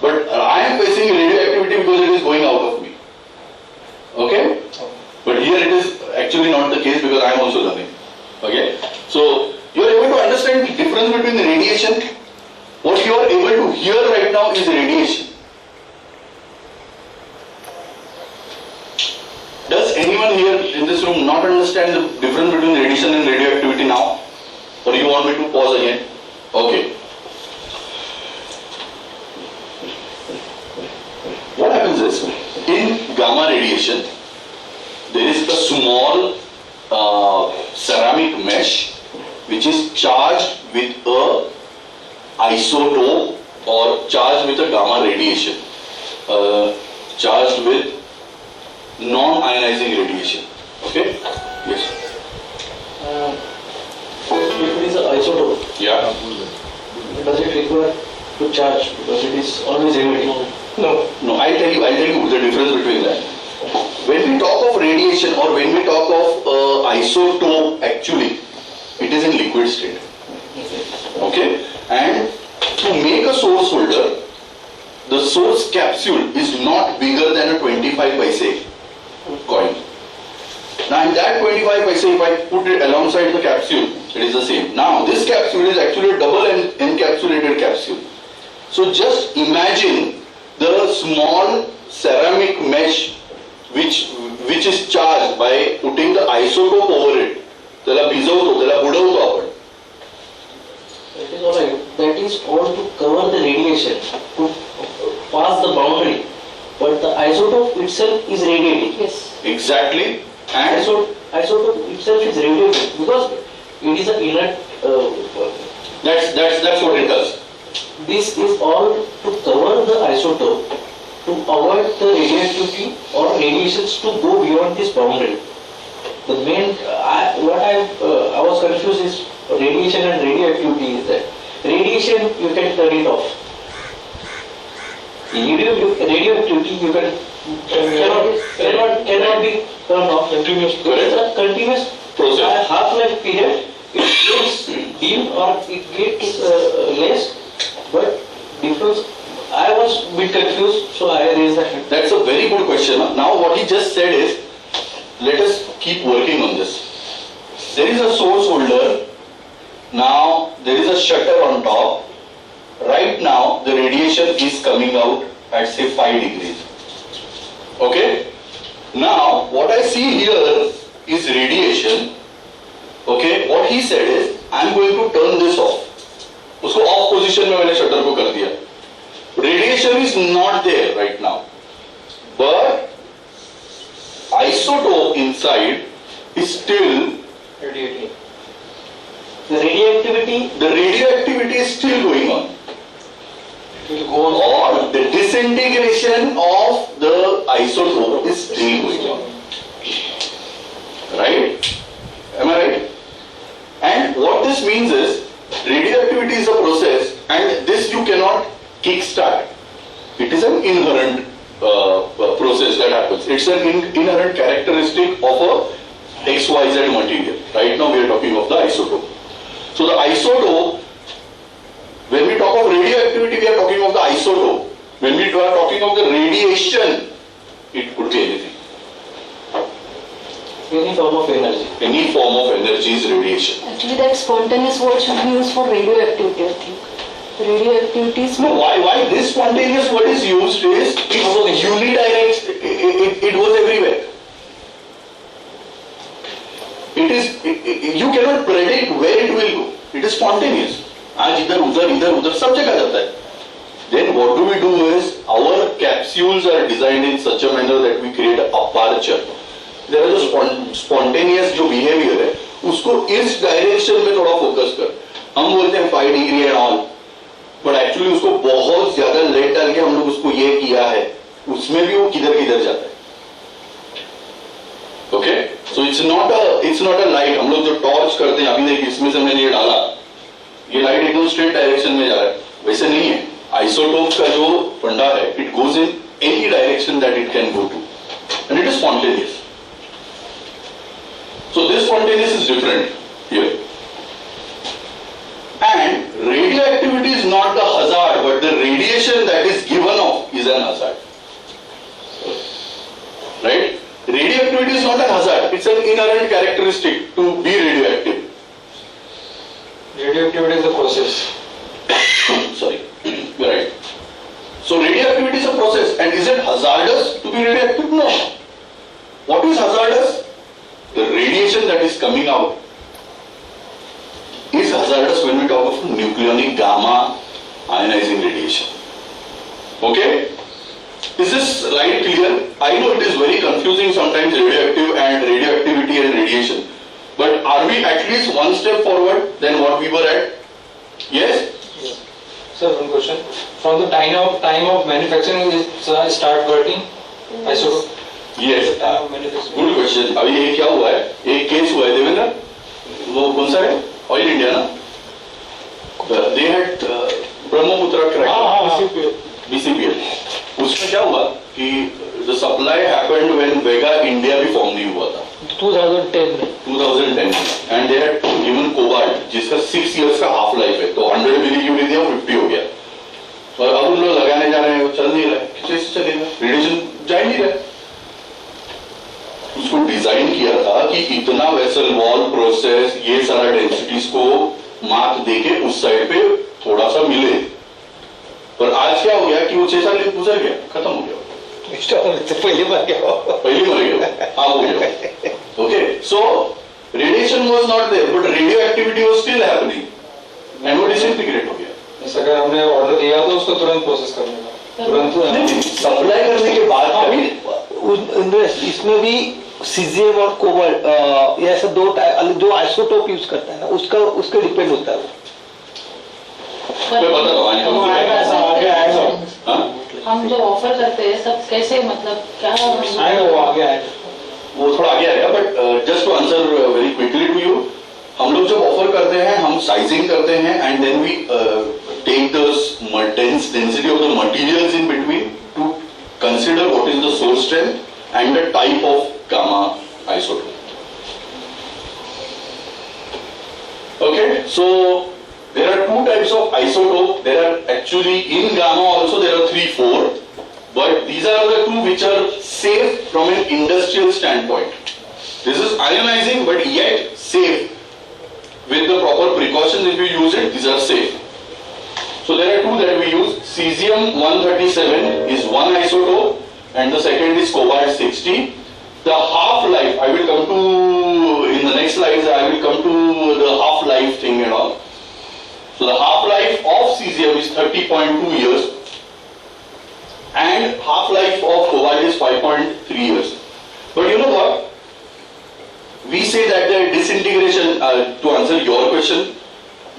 But I am facing radioactivity because it is going out of me. Okay? But here it is actually not the case because I am also learning. Okay? So you are able to understand the difference between the radiation. What you are able to hear right now is radiation. Does anyone here in this room not understand the difference between radiation and radioactivity now? Or you want me to pause again? Okay. What happens is, in gamma radiation, there is a small ceramic mesh which is charged with a isotope or charged with a gamma radiation, charged with non-ionizing radiation. Okay? Yes. If it is an isotope, Yeah. does it require to charge because it is always emitting? No, I'll tell you the difference between that. When we talk of radiation or when we talk of isotope, actually, it is in liquid state. Okay? And to make a source holder, the source capsule is not bigger than a 25 paise coin. Now in that 25 paise, if I put it alongside the capsule, it is the same. Now this capsule is actually a double encapsulated capsule. So just imagine the small ceramic mesh which is charged by putting the isotope over it. त्याला भिजवतो, त्याला बुडवतो आपण. That is alright. That is all to cover the radiation, to pass the boundary. But the isotope itself is radiating. Yes. Exactly. And Isotope itself is radiating because it is an inert. that's what it does. This is all to cover the isotope, to avoid the radioactivity or radiations to go beyond this boundary. The main, I was confused is radiation and radioactivity is that radiation you can turn it off. Radioactivity you cannot be turned off. Continuous. It is a continuous Process. half-life period. It gets dim or it gets less, but difference. I was a bit confused, so I raised that. That's a very good question. Now what he just said is, let us keep working on this. there is a source holder. Now there is a shutter on top. Right now the radiation is coming out at say 5 degrees. Okay? Now what I see here is radiation. Okay? What he said is, I am going to turn this off. उसको off position में मैंने shutter को कर दिया. Radiation is not there right now. But isotope inside is still Radiating. The radioactivity is still going on. It will go on. Or the disintegration of the isotope is still going on. Right? Am I right? And what this means is, radioactivity is a process and this you cannot kickstart. It is an inherent process that happens. It's an inherent characteristic of a XYZ material. Right now we are talking of the isotope. So the isotope, when we talk of radioactivity, we are talking of the isotope. When we are talking of the radiation, it could be anything. Any form of energy. Any form of energy is radiation. Actually, that spontaneous word should be used for radioactivity, I think. Radioactivity is No, why this spontaneous word is used is it's unidirect, it goes everywhere. You cannot predict where it will go. It is spontaneous. आज इधर उधर सब जगह जाता है. Then what do we do is, our capsules are designed in such a manner that we create an aperture. There is a spontaneous जो behavior है, उसको इस direction में थोड़ा focus कर. हम बोलते हैं 5 degree and all, but actually उसको बहुत ज़्यादा लेट डाल के हम लोग उसको ये किया है, उसमें भी वो किधर जाता है. Okay? So it's not a light. हम लोग जो टॉर्च करते हैं, अभी देखिए इसमें से मैंने ये डाला, ये लाइट एकदम स्ट्रेट डायरेक्शन में जा रहा है, वैसे नहीं है. आइसोटोप का जो फंडा है, it goes in any direction that it can go to, and it is spontaneous. So this spontaneous is different here. And radioactivity is not the hazard, but the radiation that is given off is an hazard. Right? Radioactivity is not an hazard, it's an inherent characteristic to be radioactive. Radioactivity is a process. Sorry, you're right. So radioactivity is a process, and is it hazardous to be radioactive? No. What is hazardous? The radiation that is coming out is hazardous when we talk of nucleonic gamma ionizing radiation. Okay? Is this right clear? I know it is very confusing sometimes, radioactive and radioactivity and radiation. But are we at least one step forward than what we were at? Yes? Sir, one question. From the time of manufacturing, it start working? Isotope? Yes. Time of manufacturing. Good question. अभी ये क्या हुआ है? एक case हुआ है देवेंद्र, वो कौन सा है? Oil India ना? They had Brahmaputra crack. BCPL. उसमें क्या हुआ कि the supply happened when VEGA India भी form नहीं हुआ था. 2010 में. And they had given cobalt जिसका 6 years का half life है, तो 100 मिली क्यों नहीं दिया, 50 हो गया. और अब उन लोग लगाने जा रहे हैं, वो चल नहीं रहा है. कैसे चलेगा? रेडिएशन जा नहीं रहा. उसको डिजाइन किया था कि इतना वेसल वॉल प्रोसेस, ये सारा डेंसिटीज को मार्क देके उस साइड पे थोड़ा सा मिले. पर आज क्या हो गया कि वो 6 साल गुजर गया, खत्म हो गया. पहले मर गया. हाँ हो गया. Okay, so radiation was not there, but radioactivity was still happening, and वो disintegrate हो गया. अगर हमने ऑर्डर दिया तो उसको तुरंत प्रोसेस करने का, तुरंत सप्लाई करने के बाद इसमें भी सीजियम और कोबाल्ट ये ऐसे दो आइसोटोप यूज करता है ना, उसके डिपेंड होता है वो. हम जो ऑफर करते हैं सब कैसे, मतलब क्या वो थोड़ा आगे आएगा, but just to answer very quickly to you, हम लोग जब ऑफर करते हैं हम साइजिंग करते हैं and then we take the density of the materials in between to consider what is the source strength and the type of gamma isotope. Okay, so there are 2 types of isotope. There are actually in gamma also there are 3-4, but these are the 2 which are safe from an industrial standpoint. This is ionizing but yet safe. With the proper precautions, if you use it, these are safe. So there are two that we use. Cesium-137 is one isotope and the second is cobalt-60. The half-life, I will come to, in the next slides, I will come to the half-life thing and all. So the half-life of cesium is 30.2 years and half-life of cobalt is 5.3 years. But you know what? We say that the disintegration, to answer your question,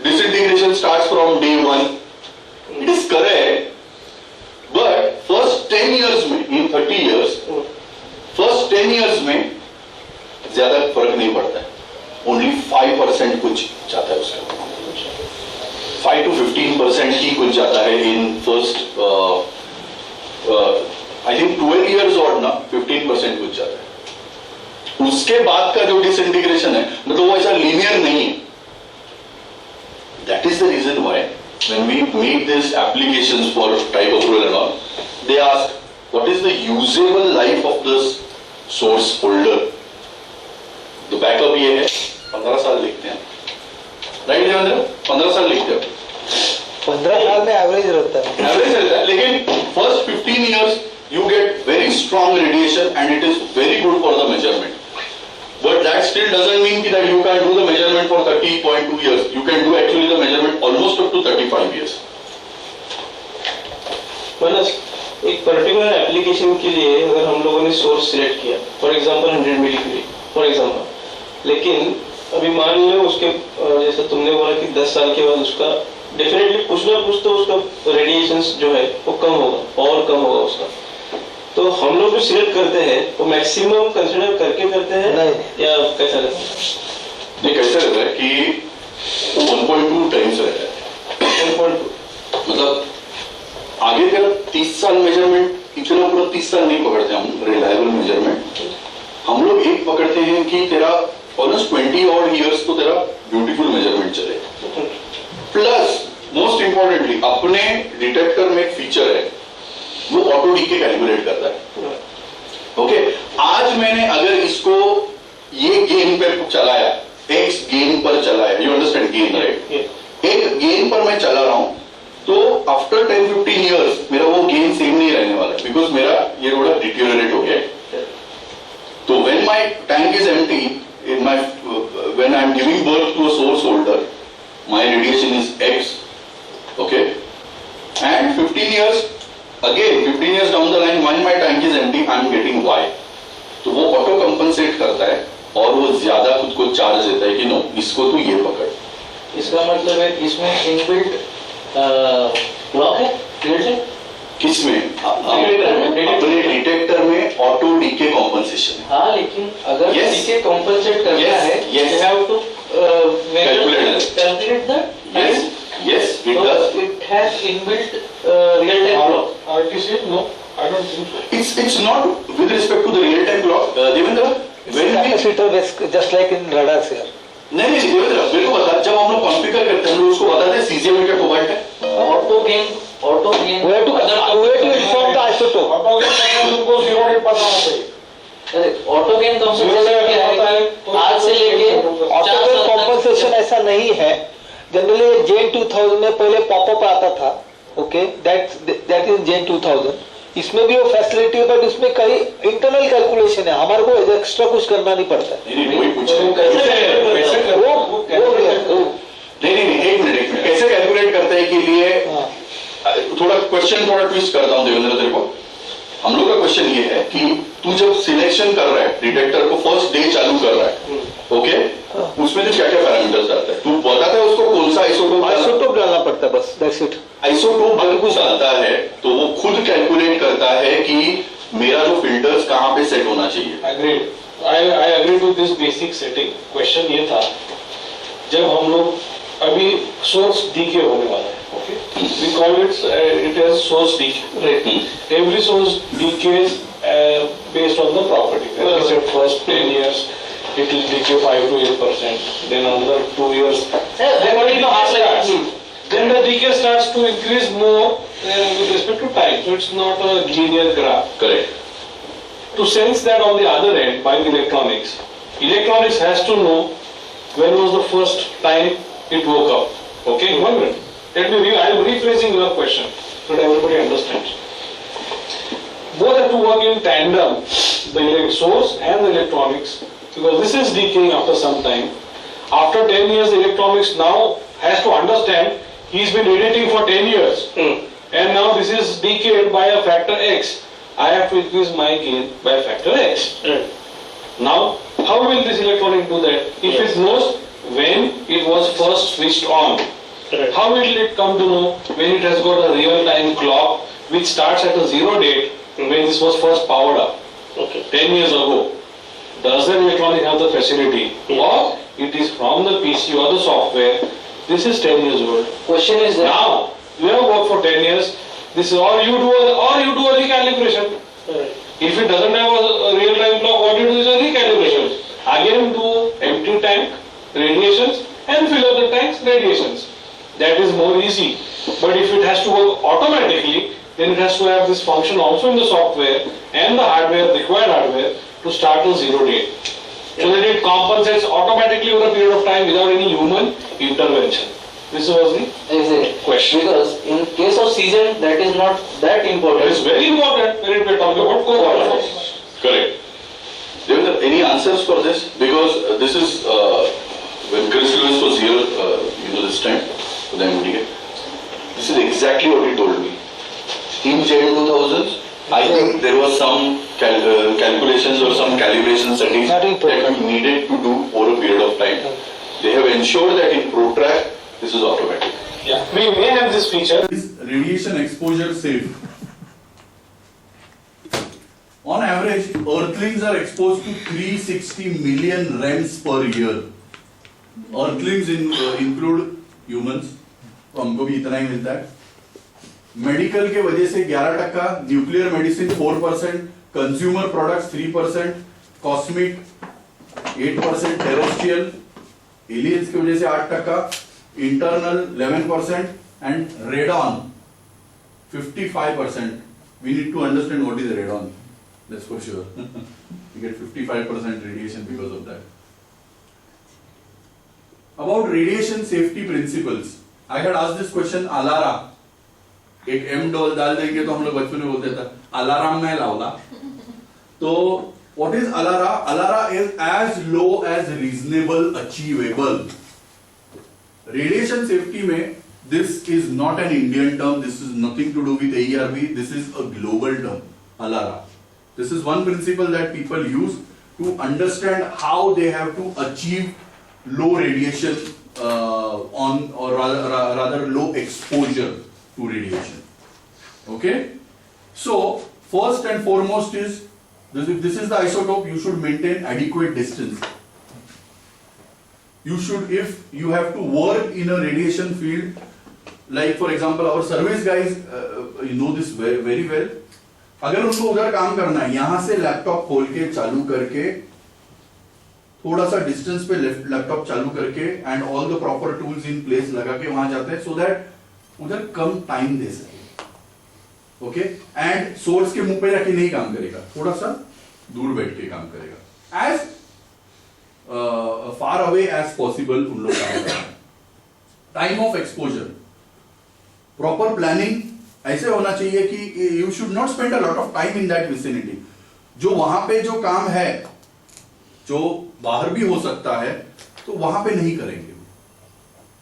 disintegration starts from day one. It is correct, but first 10 years में, in 30 years, first 10 years में ज्यादा फर्क नहीं पड़ता है. Only 5% कुछ जाता है उसका. 5 to 15% ही कुछ जाता है in first, I think 12 years or ना 15% कुछ जाता है. उसके बाद का जो डिसइंटीग्रेशन है, मतलब वो ऐसा लीनियर नहीं है. That is the reason why when we make these applications for type approval and all, they ask what is the usable life of this source holder. तो बैकअप ये है 15 साल लिखते हैं, राइट देवेंद्र? 15 साल लिखते हैं. 15 साल में एवरेज रहता है. एवरेज रहता है, लेकिन first 15 years you get very strong radiation and it is very good for the measurement. But that still doesn't mean that you can do the measurement for 30.2 years. You can do actually the measurement almost up to 35 years. मतलब एक particular application के लिए अगर हम लोगों ने source select किया, for example 100 मिलीक्यूरी for example, लेकिन अभी मान लो उसके जैसे तुमने बोला कि 10 साल के बाद उसका डेफिनेटली कुछ ना कुछ तो उसका रेडिएशंस जो है वो कम होगा और कम होगा उसका. तो हम लोग जो सिलेक्ट करते हैं वो मैक्सिमम कंसीडर करके करते हैं या कैसा रहता है? ये कैसे रहता है कि 1.2 टाइम्स रहता है. 1.2 मतलब आगे तेरा 30 साल मेजरमेंट, इतना पूरा 30 साल नहीं पकड़ते हम रिलायबल मेजरमेंट. हम लोग एक पकड़ते हैं कि तेरा ऑलमोस्ट 20 odd years तो तेरा ब्यूटीफुल मेजरमेंट चले. प्लस मोस्ट इंपॉर्टेंटली अपने डिटेक्टर में एक फीचर है, वो ऑटो डीके कैलकुलेट करता है. ओके, आज मैंने अगर इसको ये गेन पे चलाया, एक्स गेन पर चलाया, यू अंडरस्टैंड गेन राइट? एक गेन पर मैं चला रहा हूं तो आफ्टर 10-15 years मेरा वो गेन सेम नहीं रहने वाला, बिकॉज मेरा ये थोड़ा डिटेरियोरेट हो गया है. तो when my tank is empty, in my when I am giving birth to a source holder, my radiation is X. Okay, and 15 years again, 15 years down the line, when my tank is empty, I am getting Y. तो वो auto compensate करता है और वो ज्यादा खुद को charge देता है कि नो, इसको तू ये पकड़. इसका मतलब है इसमें इनबिल्ट ब्लॉक है, किसमें? अपने डिटेक्टर में ऑटो डीके कॉम्पनसेशन. हाँ, लेकिन अगर डीके कॉम्पनसेट करना है, you have to calculate that. Yes, it does. It has inbuilt real-time clock. RTC? No, I don't think so. It's not with respect to the real-time clock. Devendra, when we just like in radars here. नहीं देवेंद्र, मेरे को बता, जब हम लोग configure करते हैं हम लोग उसको बताते हैं सीजियम है क्या कोबाल्ट है. Auto gain We have to inform the isotope. Auto gain उनको 0 डेट पता होना चाहिए. ऑटो गेन कंपनसेशन क्या है कि आज से लेके ऑटो गेन कॉम्पनसेशन ऐसा नहीं है. जनरली जेन 2000 में पहले पॉपअप आता था. ओके, दैट इज जेन 2000. इसमें भी वो फैसिलिटी है, बट उसमें कई इंटरनल कैलकुलेशन है, हमारे को एक्स्ट्रा कुछ करना नहीं पड़ता है. नहीं, वही पूछ रहे नहीं, एक मिनट, कैसे कैलकुलेट करते हैं के लिए थोड़ा क्वेश्चन थोड़ा ट्विस्ट करता हूं देवेंद्र तेरे को. हम लोग का क्वेश्चन ये है कि तू जब सिलेक्शन कर रहा है डिटेक्टर को, फर्स्ट डे चालू कर रहा है, ओके, उसमें तो क्या क्या पैरामीटर्स डालता है? तू बताता है उसको कौन सा आइसोटोप डालना पड़ता है, बस दैट्स इट. आइसोटोप अगर कुछ डालता है तो वो खुद कैलकुलेट करता है कि मेरा जो फिल्टर्स कहां पे सेट होना चाहिए. Agreed. I agree with this basic setting. Question ये था, जब हम लोग अभी सोर्स डीके होने वाला है, okay, we call it as source decay. Every source decays based on the property. As I said, first 10 years it will decay 5 to 8%. Then another 2 years. Then the decay starts to increase more with respect to time. So it's not a linear graph. Correct. To sense that on the other end, by electronics has to know when was the first time it woke up? Okay, 1 minute. I am rephrasing your question so that everybody understands. Both have to work in tandem, the source and the electronics, because this is decaying after some time. After 10 years, the electronics now has to understand he's been radiating for 10 years. And now this is decayed by a factor X. I have to increase my gain by a factor X. Now, how will this electronic do that? If it knows when it was first switched on, how will it come to know when it has got a real-time clock which starts at a zero date when this was first powered up? 10 years ago. Does the electronic have the facility? Or it is from the PC or the software? This is 10 years old. Question is that Now, you have worked for 10 years. This is or you do a recalibration. If it doesn't have a real-time clock, what you do is a recalibration. Again, do empty tank radiations and fill up the tanks radiations. That is more easy. But if it has to work automatically, then it has to have this function also in the software and the hardware, required hardware, to start a zero date. So that it compensates automatically over a period of time without any human intervention. This was the question. because in case of season, that is not that important. It is very important when we are talking about co-power. Correct. Devendra, any answers for this? Because this is when Chris Lewis was here, this time for the MDA. This is exactly what he told me. In Jan 2000s, I think there was some calculations or some calibration settings that you needed to do over a period of time. They have ensured that in ProTrack, this is automatic. Yeah, we may have this feature. Is radiation exposure safe? On average, Earthlings are exposed to 360 million REMs per year. Earthlings include humans, तो हमको भी इतना ही मिलता है. Medical के वजह से 11%, nuclear medicine 4%, consumer products 3%, cosmic 8%, terrestrial aliens की वजह से 8%, internal 11% and radon 55%. We need to understand what is radon. That's for sure. We get 55% radiation because of that. About radiation safety principles, I had asked this question Alara. एक M डाल देंगे तो हम लोग बचपन में बोलते थे अलार्म नहीं लाओला. तो what is Alara? Alara is as low as reasonable achievable. Radiation safety में this is not an Indian term. This is nothing to do with AERB. This is a global term. Alara. This is one principle that people use to understand how they have to achieve low radiation or rather low exposure to radiation. Okay? So, first and foremost is, if this is the isotope, you should maintain adequate distance. You should, if you have to work in a radiation field, like for example our service guys, you know this very, very well. अगर उनको उधर काम करना है, यहाँ से laptop खोल के चालू करके थोड़ा सा डिस्टेंस पे लैपटॉप चालू करके and all the proper tools in place लगा के वहां जाते हैं सो दैट उधर कम टाइम दे सके. ओके, एंड सोर्स के मुंह पे जाके नहीं काम करेगा, थोड़ा सा दूर बैठ के काम करेगा. As far away as possible उन लोग काम करेंगे. Time of exposure, proper planning ऐसे होना चाहिए कि you should not spend a lot of time in that vicinity. जो वहां पे जो काम है जो बाहर भी हो सकता है तो वहां पे नहीं करेंगे.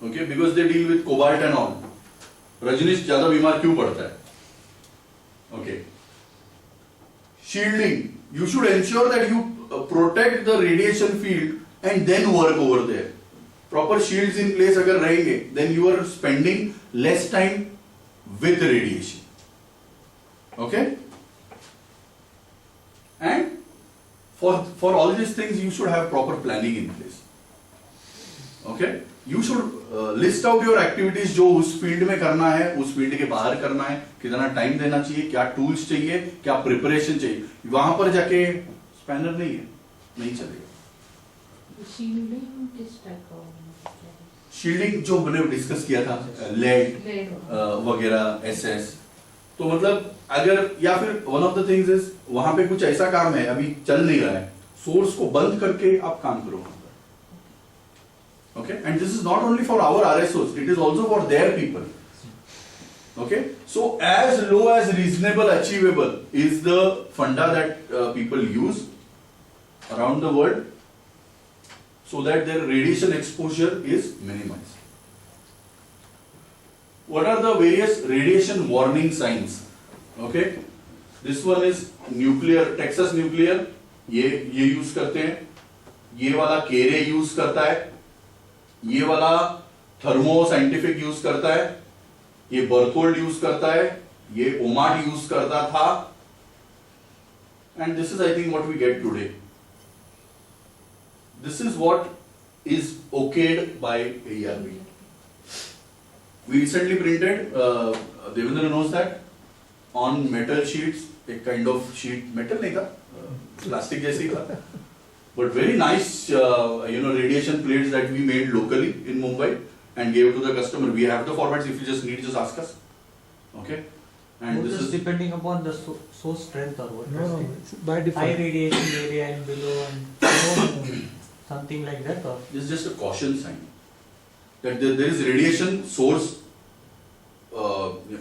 Okay, because they deal with cobalt and all. Rajneesh ज्यादा बीमार क्यों पड़ता है? Okay, shielding, you should ensure that you protect the radiation field and then work over there. Proper shields in place अगर रहेंगे then you are spending less time with radiation. Okay, and for all these things you should have proper planning in place. Okay, you should list out your activities जो उस field में करना है, उस field के बाहर करना है, कितना टाइम देना चाहिए, क्या टूल्स चाहिए, क्या प्रिपरेशन चाहिए. वहां पर जाके स्पैनर नहीं है, नहीं चलेगा. शील्डिंग जो मैंने डिस्कस किया था, लेड वगैरह, एसएस. तो मतलब अगर, या फिर one of the things is वहां पे कुछ ऐसा काम है अभी चल नहीं रहा है, सोर्स को बंद करके आप काम करो. Okay, and this is not only for our RSOs, it is also for their people. Okay, so as low as reasonable achievable is the funda that people use around the world, so that their radiation exposure is minimized. What are the various radiation warning signs? Okay, this one is nuclear, Texas nuclear, ये use करते हैं, ये वाला केरे use करता है, ये वाला थर्मो साइंटिफिक यूज करता है, ये बर्थोल्ड यूज करता है, ये ओमाट यूज करता था, and this is I think what we get today. This is what is okayed by AERB. We recently printed, Devendra knows that, on metal sheets, a kind of sheet, metal नहीं था, plastic जैसी था, but very nice, radiation plates that we made locally in Mumbai and gave to the customer. We have the formats. If you just need, just ask us. Okay, and What this is is depending upon the source strength or what? No, it's by High default. radiation area and below and something like that, or this is just a caution sign that there is radiation source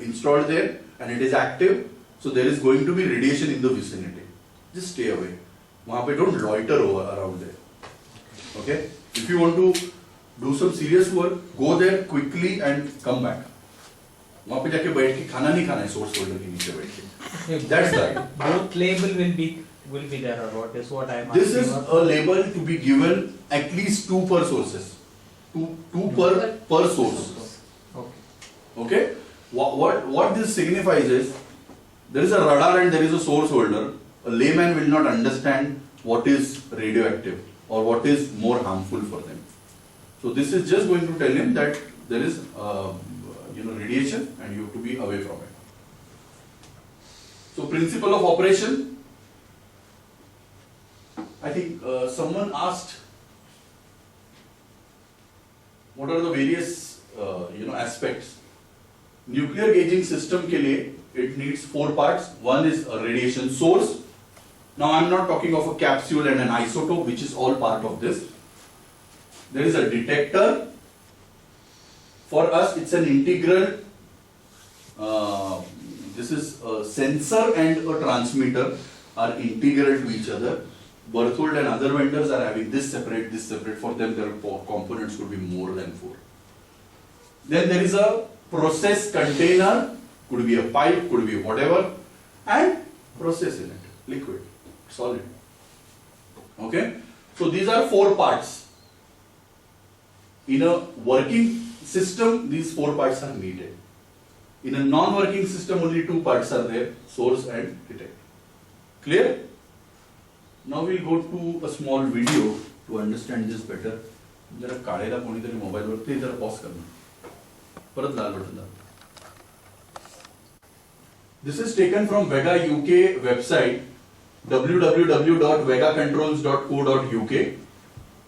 installed there and it is active, so there is going to be radiation in the vicinity. Just stay away. वहाँ पे don't loiter over around there. Okay? If you want to do some serious work, go there quickly and come back. वहाँ पे जाके बैठ के खाना नहीं खाना है source holder के नीचे बैठ के. That's right. both label will be there, or what is what I am This asking. is a label to be given at least 2 per sources. 2 per source. Okay. Okay? What this signifies is, there is a radar and there is a source holder. A layman will not understand what is radioactive or what is more harmful for them. So this is just going to tell him that there is radiation and you have to be away from it. So principle of operation, I think someone asked what are the various aspects. Nuclear gauging system के लिए it needs 4 parts. One is a radiation source. Now I am not talking of a capsule and an isotope, which is all part of this. There is a detector. For us it's an integral, this is a sensor and a transmitter are integral to each other. Berthold and other vendors are having this separate. For them their components could be more than 4. Then there is a process container, could be a pipe, could be whatever, and process in it, liquid, solid. Okay, so these are 4 parts. In a working system, these 4 parts are needed. In a non-working system, only 2 parts are there, source and detector. Clear? Now we'll go to a small video to understand this better. जरा काढेला कोणीतरी mobile वरती जरा pause करना. परत लाल button दाब. This is taken from VEGA UK website www.vegacontrols.co.uk,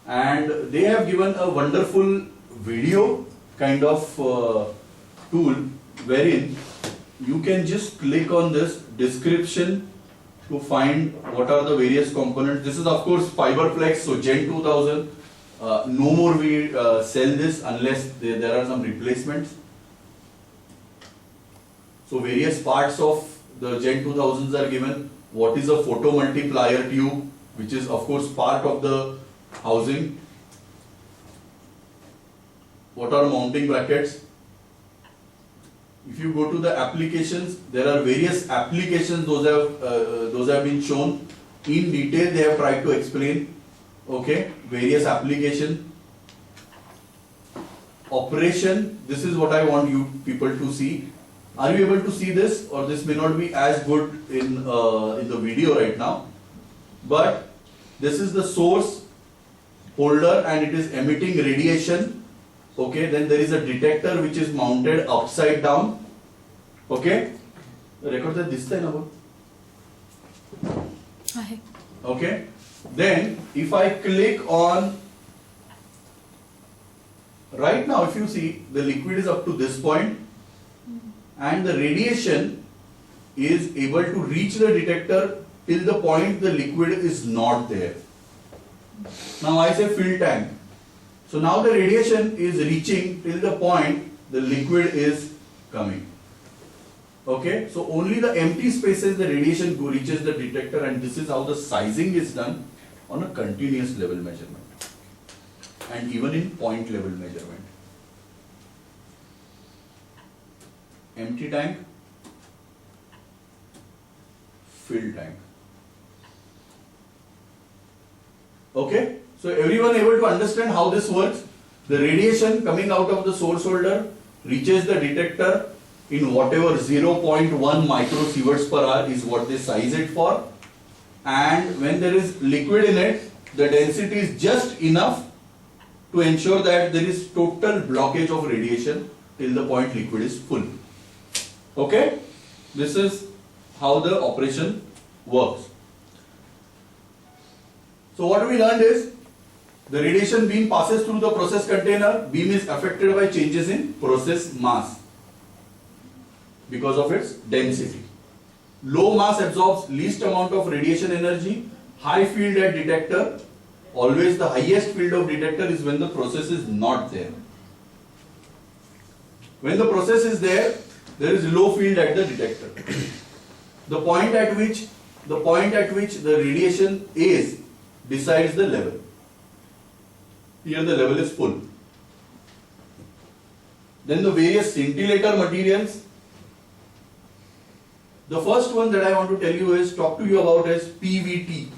and they have given a wonderful video kind of tool wherein you can just click on this description to find what are the various components. This is of course Fiberflex, so Gen 2000. No more we sell this unless there are some replacements. So various parts of the Gen 2000s are given. What is a photomultiplier tube, which is of course part of the housing. What are mounting brackets? If you go to the applications, there are various applications. Those have been shown in detail. They have tried to explain. Okay, various application. Operation. This is what I want you people to see. Are you able to see this, or this may not be as good in the video right now? But this is the source holder, and it is emitting radiation. Okay, then there is a detector which is mounted upside down. Okay, record that this time about. Okay, then if I click on, right now if you see, the liquid is up to this point and the radiation is able to reach the detector till the point the liquid is not there. Now I say fill tank. So now the radiation is reaching till the point the liquid is coming. Okay, so only the empty spaces the radiation reaches the detector, and this is how the sizing is done on a continuous level measurement and even in point level measurement. Empty tank, filled tank. Okay, so everyone able to understand how this works? The radiation coming out of the source holder reaches the detector in whatever 0.1 microsieverts per hour is what they size it for, and when there is liquid in it, the density is just enough to ensure that there is total blockage of radiation till the point liquid is full. Okay, this is how the operation works. So what we learned is the radiation beam passes through the process container. Beam is affected by changes in process mass because of its density. Low mass absorbs least amount of radiation energy. High field at detector. Always the highest field of detector is when the process is not there. When the process is there, there is low field at the detector. The point at which the radiation is decides the level. Here the level is full. Then the various scintillator materials. The first one that I want to talk to you about is PVT.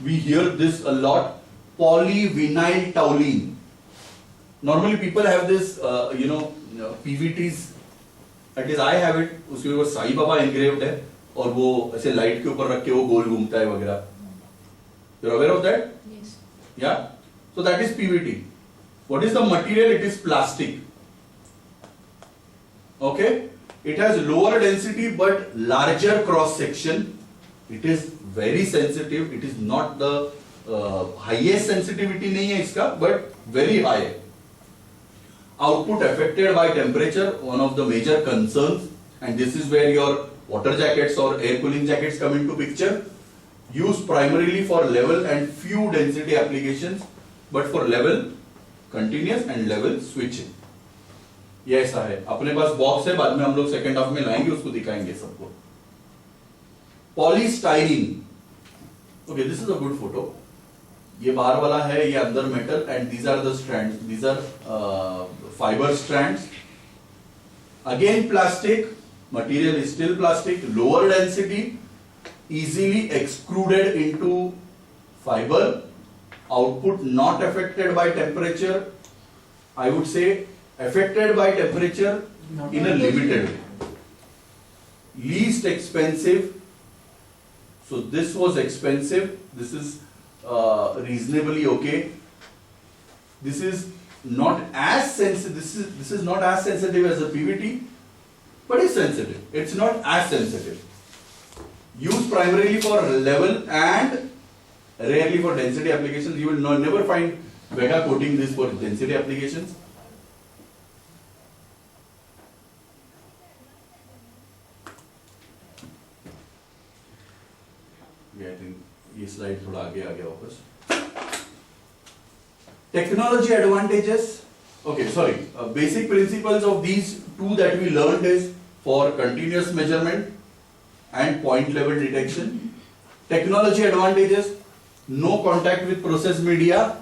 We hear this a lot. Polyvinyl toluene. Normally people have this, PVTs. At least I have it. उसके ऊपर Sai Baba engraved है और वो ऐसे light के ऊपर रख के वो गोल घूमता है वगैरह. You're aware of that? Yes. Yeah. So that is PVT. What is the material? It is plastic. Okay. It has lower density but larger cross section. It is very sensitive. It is not the highest sensitivity नहीं है इसका, but very high. Output affected by temperature, one of the major concerns, and this is where your water jackets or air cooling jackets come into picture. Used primarily for level and few density applications, but for level, continuous and level switching. ये ऐसा है. अपने पास box है, बाद में हम लोग second half में लाएंगे, उसको दिखाएंगे सबको. Polystyrene. Okay, this is a good photo. ये बाहर वाला है, ये अंदर metal, and these are the strands. These are fiber strands. Again plastic. Material is still plastic. Lower density. Easily extruded into fiber. Output not affected by temperature. I would say affected by temperature in a limited way. Least expensive. So this was expensive. This is reasonably okay. This is not as sensitive. This is not as sensitive as a PVT, but it's sensitive. It's not as sensitive. Used primarily for level and rarely for density applications. You will never find VEGA coating this for density applications. I think this slide थोड़ा आगे आ गया वापस. Technology advantages. Okay, sorry. Basic principles of these two that we learned is for continuous measurement and point level detection. Technology advantages: no contact with process media,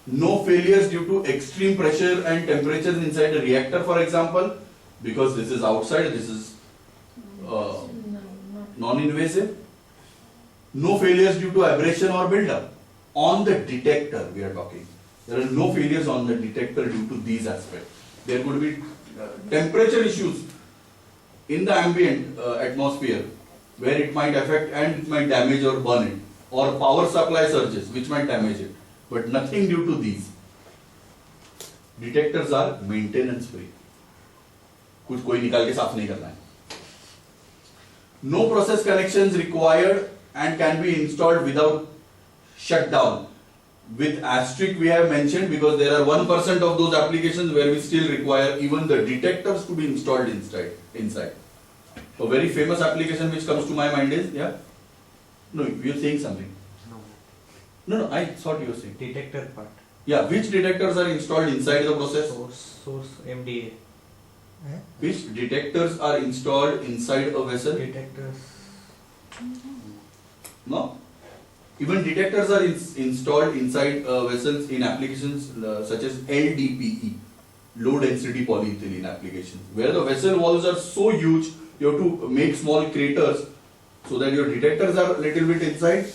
no failures due to extreme pressure and temperatures inside the reactor, for example, because this is outside, this is non-invasive. No failures due to abrasion or buildup. On the detector we are talking. There are no failures on the detector due to these aspects. There could be temperature issues in the ambient atmosphere where it might affect and it might damage or burn it, or power supply surges which might damage it, but nothing due to these. Detectors are maintenance free. कुछ कोई निकाल के साफ नहीं करना है. No process connections required and can be installed without shutdown. With asterisk we have mentioned because there are 1% of those applications where we still require even the detectors to be installed inside. A very famous application which comes to my mind is, yeah? No, you are saying something. No, I thought you were saying. Detector part. Yeah, which detectors are installed inside the process? Source MDA. Which detectors are installed inside a vessel? Detectors. No? Even detectors are installed inside vessels in applications such as LDPE, low density polyethylene applications, where the vessel walls are so huge, you have to make small craters so that your detectors are a little bit inside,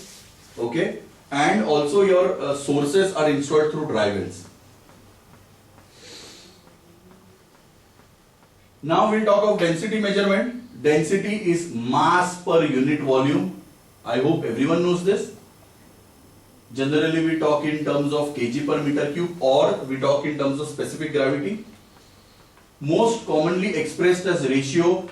okay? And also your sources are installed through dry wells. Now we'll talk of density measurement. Density is mass per unit volume. I hope everyone knows this. Generally we talk in terms of kg per meter cube, or we talk in terms of specific gravity. Most commonly expressed as ratio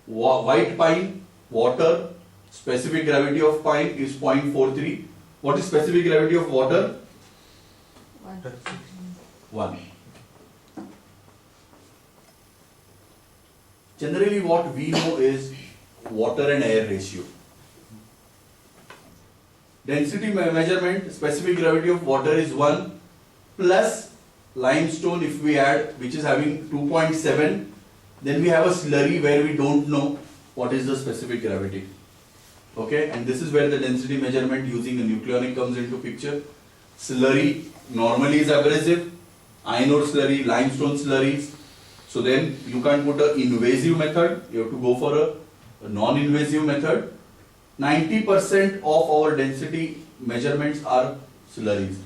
white pine, water. Specific gravity of pine is 0.43. What is specific gravity of water? 1. Generally what we know is water and air ratio. Density measurement, specific gravity of water is 1 plus limestone if we add, which is having 2.7. Then we have a slurry where we don't know what is the specific gravity. Okay, and this is where the density measurement using a nucleonic comes into picture. Slurry normally is abrasive, iron ore slurry, limestone slurries. So then you can't put an invasive method, you have to go for a non-invasive method. 90% of our density measurements are slurries.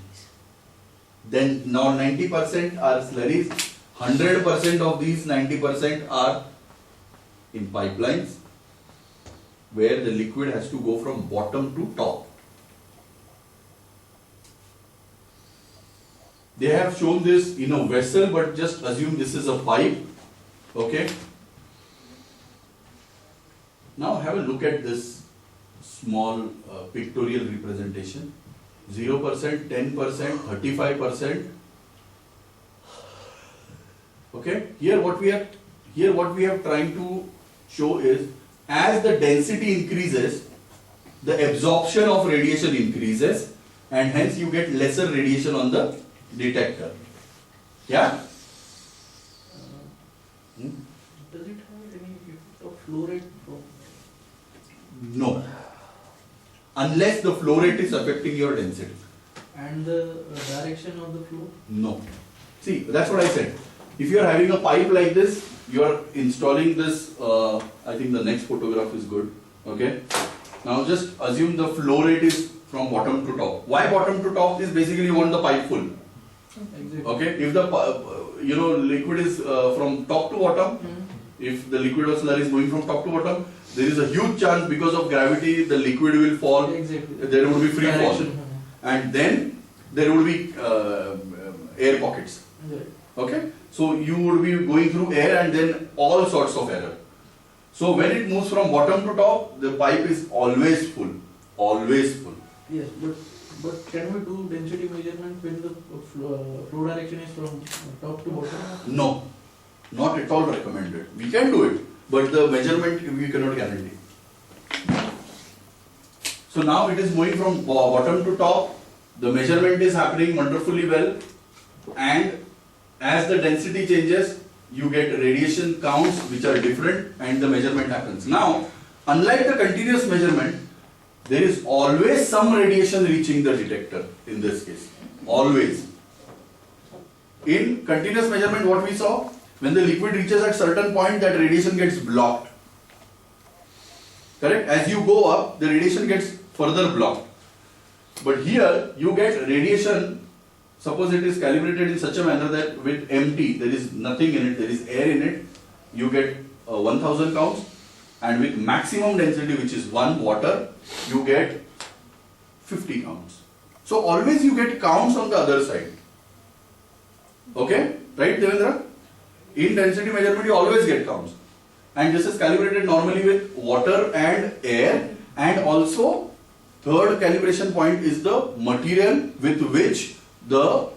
Then now 90% are slurries, 100% of these 90% are in pipelines, where the liquid has to go from bottom to top. They have shown this in a vessel, but just assume this is a pipe. Okay. Now have a look at this small pictorial representation. 0%, 10%, 35%. Okay. Here what we have trying to show is, as the density increases, the absorption of radiation increases, and hence you get lesser radiation on the detector. Yeah? Does it have any effect of flow rate? No. Unless the flow rate is affecting your density. And the direction of the flow? No. See, that's what I said. If you are having a pipe like this, you are installing this, I think the next photograph is good. Okay. Now just assume the flow rate is from bottom to top. Why bottom to top? Is basically you want the pipe full. Exactly. Okay. If the liquid is from top to bottom, if the liquid or slurry is going from top to bottom, there is a huge chance because of gravity the liquid will fall. Exactly. There would be free fall, Direction. and then there would be air pockets. Right. Okay, so you would be going through air and then all sorts of error. So when it moves from bottom to top, the pipe is always full, always full. Yes, but can we do density measurement when the flow direction is from top to bottom? No, not at all recommended. We can do it, but the measurement we cannot guarantee. So now it is moving from bottom to top, the measurement is happening wonderfully well, and as the density changes, you get radiation counts which are different and the measurement happens. Now, unlike the continuous measurement, there is always some radiation reaching the detector in this case. Always. In continuous measurement, what we saw, when the liquid reaches at certain point, that radiation gets blocked. Correct? As you go up, the radiation gets further blocked. But here, you get radiation. Suppose it is calibrated in such a manner that with empty, there is nothing in it, there is air in it, you get 1000 counts, and with maximum density, which is 1 water, you get 50 counts. So always you get counts on the other side. Okay? Right, Devendra? In density measurement, you always get counts. And this is calibrated normally with water and air, and also third calibration point is the material with which the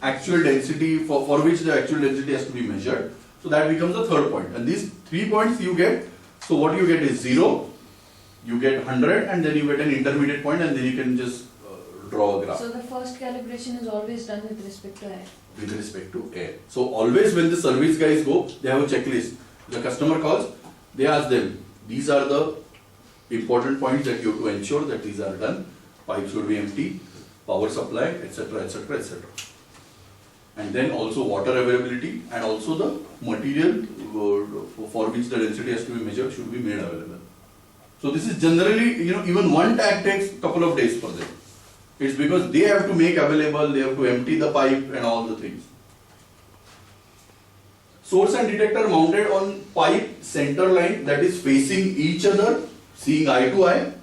actual density, for which the actual density has to be measured. So that becomes the third point. And these 3 points you get, so what you get is 0, you get 100, and then you get an intermediate point, and then you can just draw a graph. So the first calibration is always done with respect to air. With respect to air. So always when the service guys go, they have a checklist. The customer calls, they ask them, these are the important points that you have to ensure that these are done. Pipe should be empty, power supply, etc., etc., etc. And then also water availability and also the material for which the density has to be measured should be made available. So this is generally, even one tag takes a couple of days for them. It's because they have to make available, they have to empty the pipe and all the things. Source and detector mounted on pipe center line that is facing each other, seeing eye to eye.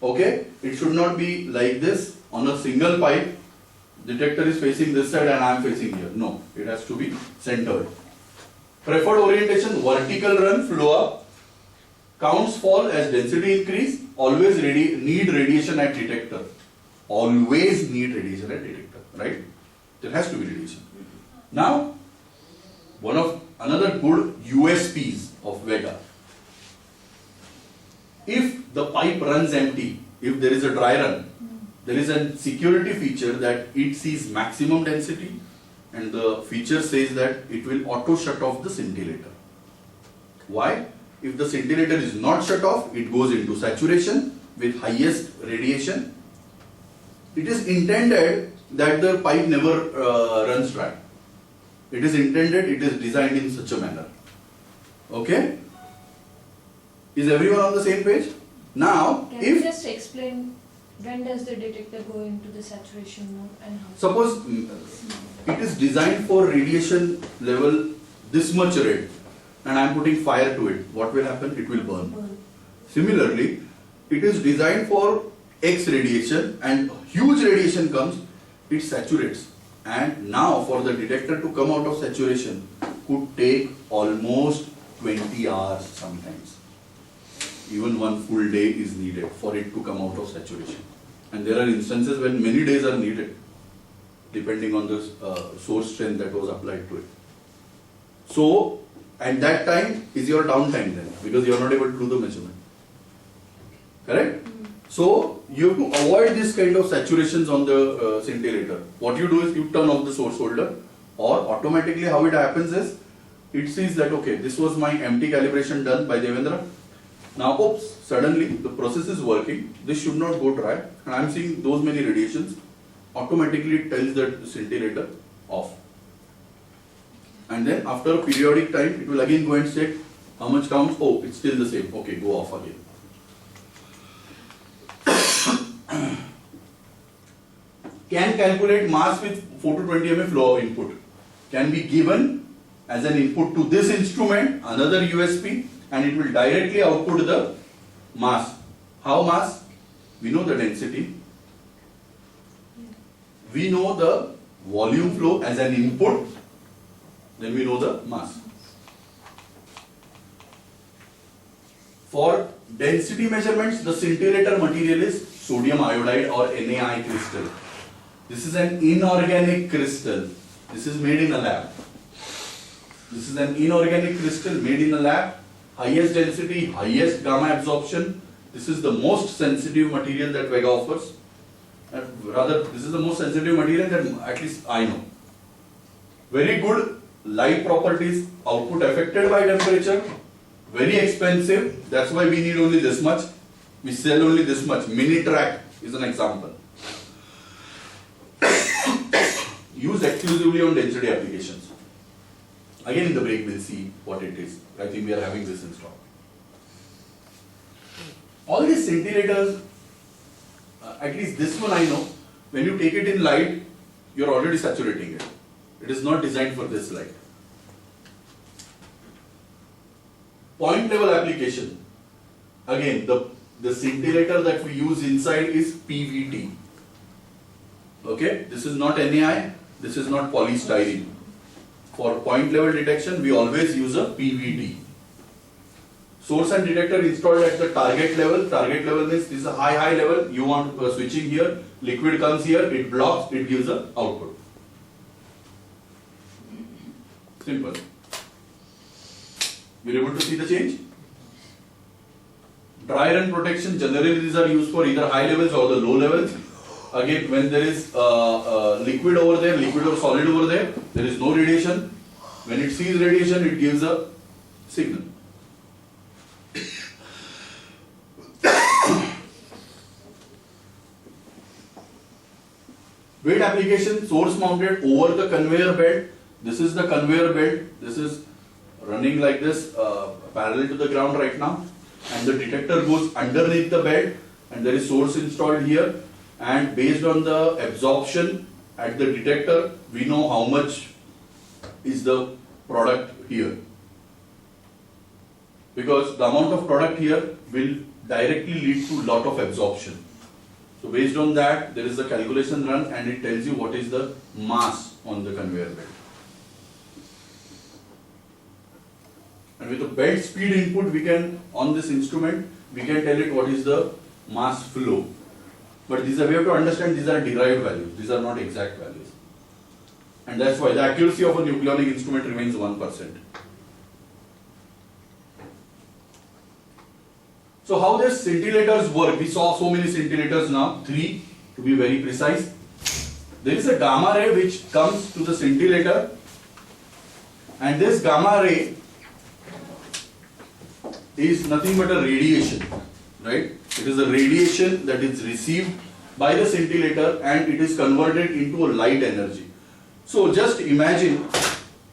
Okay, it should not be like this on a single pipe. Detector is facing this side and I am facing here. No, it has to be centered. Preferred orientation, vertical run, flow up. Counts fall as density increase. Always need radiation at detector. Always need radiation at detector, right? There has to be radiation. Now, another good USPs of VEGA. If the pipe runs empty, if there is a dry run, there is a security feature that it sees maximum density and the feature says that it will auto shut off the scintillator. Why? If the scintillator is not shut off, it goes into saturation with highest radiation. It is intended that the pipe never runs dry. It is intended, it is designed in such a manner. Okay? Is everyone on the same page? Now, Can you just explain when does the detector go into the saturation mode and how? Suppose it is designed for radiation level this much rate and I am putting fire to it. What will happen? It will burn. Similarly, it is designed for X radiation and huge radiation comes, it saturates. And now for the detector to come out of saturation could take almost 20 hours sometimes. Even one full day is needed for it to come out of saturation. And there are instances when many days are needed, depending on the source strength that was applied to it. So, at that time is your downtime then, because you are not able to do the measurement. Correct? So, you have to avoid this kind of saturations on the scintillator. What you do is you turn off the source holder, or automatically how it happens is, it sees that okay, this was my empty calibration done by Devendra. Now, oops, suddenly the process is working, this should not go dry, and I am seeing those many radiations, automatically it tells the scintillator off. And then after a periodic time, it will again go and check how much counts, oh, it's still the same, okay, go off again. Can calculate mass with 4 to 20 mm flow of input. Can be given as an input to this instrument, another USP, and it will directly output the mass. How mass? We know the density. We know the volume flow as an input. Then we know the mass. For density measurements, the scintillator material is sodium iodide or NaI crystal. This is an inorganic crystal. This is made in a lab. This is an inorganic crystal made in a lab. Highest density, highest gamma absorption. This is the most sensitive material that VEGA offers. Rather, this is the most sensitive material that at least I know. Very good light properties, output affected by temperature, very expensive. That's why we need only this much. We sell only this much. Mini track is an example. Used exclusively on density applications. Again in the break we'll see what it is. I think we are having this in stock. All these scintillators, at least this one I know, when you take it in light, you're already saturating it. It is not designed for this light. Point level application. Again, the scintillator that we use inside is PVT. Okay, this is not NaI, this is not polystyrene. For point level detection, we always use a PVT. Source and detector installed at the target level. Target level means this is a high level. You want switching here, liquid comes here, it blocks, it gives a output. Simple. You're able to see the change? Dry run protection, generally these are used for either high levels or the low levels. again, when there is liquid over there, liquid or solid over there is no radiation. When it sees radiation, it gives a signal. Weight application, source mounted over the conveyor belt. This is the conveyor belt. This is running like this, parallel to the ground right now. And the detector goes underneath the belt, and there is source installed here. And based on the absorption at the detector, we know how much is the product here. Because the amount of product here will directly lead to lot of absorption. So based on that, there is a calculation run and it tells you what is the mass on the conveyor belt. And with the belt speed input, we can, on this instrument, we can tell it what is the mass flow. But these are, we have to understand these are derived values, these are not exact values. And that's why the accuracy of a nucleonic instrument remains 1%. So how the scintillators work? We saw so many scintillators now, 3 to be very precise. There is a gamma ray which comes to the scintillator, and this gamma ray is nothing but a radiation, right? It is a radiation that is received by the scintillator and it is converted into a light energy. So just imagine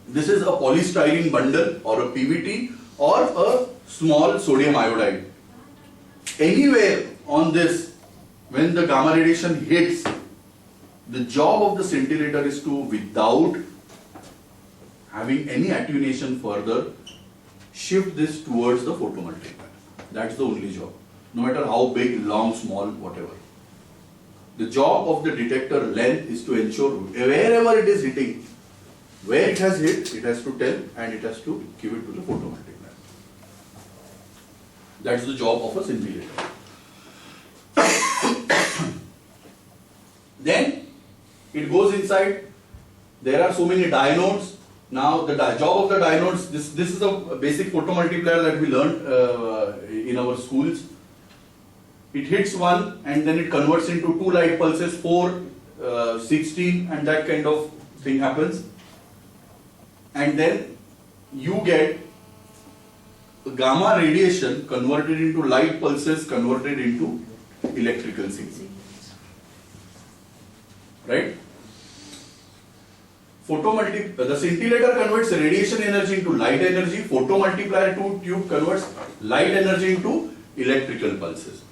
this is a polystyrene bundle or a PVT or a small sodium iodide. Anywhere on this, when the gamma radiation hits, the job of the scintillator is to, without having any attenuation further, shift this towards the photomultiplier. That's the only job. No matter how big, long, small, whatever. The job of the detector length is to ensure wherever it is hitting, where it has hit, it has to tell and it has to give it to the photomultiplier. That's the job of a scintillator. Then it goes inside. There are so many diodes. Now the job of the diodes, this is a basic photomultiplier that we learned in our schools. It hits one and then it converts into 2 light pulses, 4, 16, and that kind of thing happens. And then you get gamma radiation converted into light pulses, converted into electrical signals. Right? The scintillator converts radiation energy into light energy. Photomultiplier tube converts light energy into electrical pulses.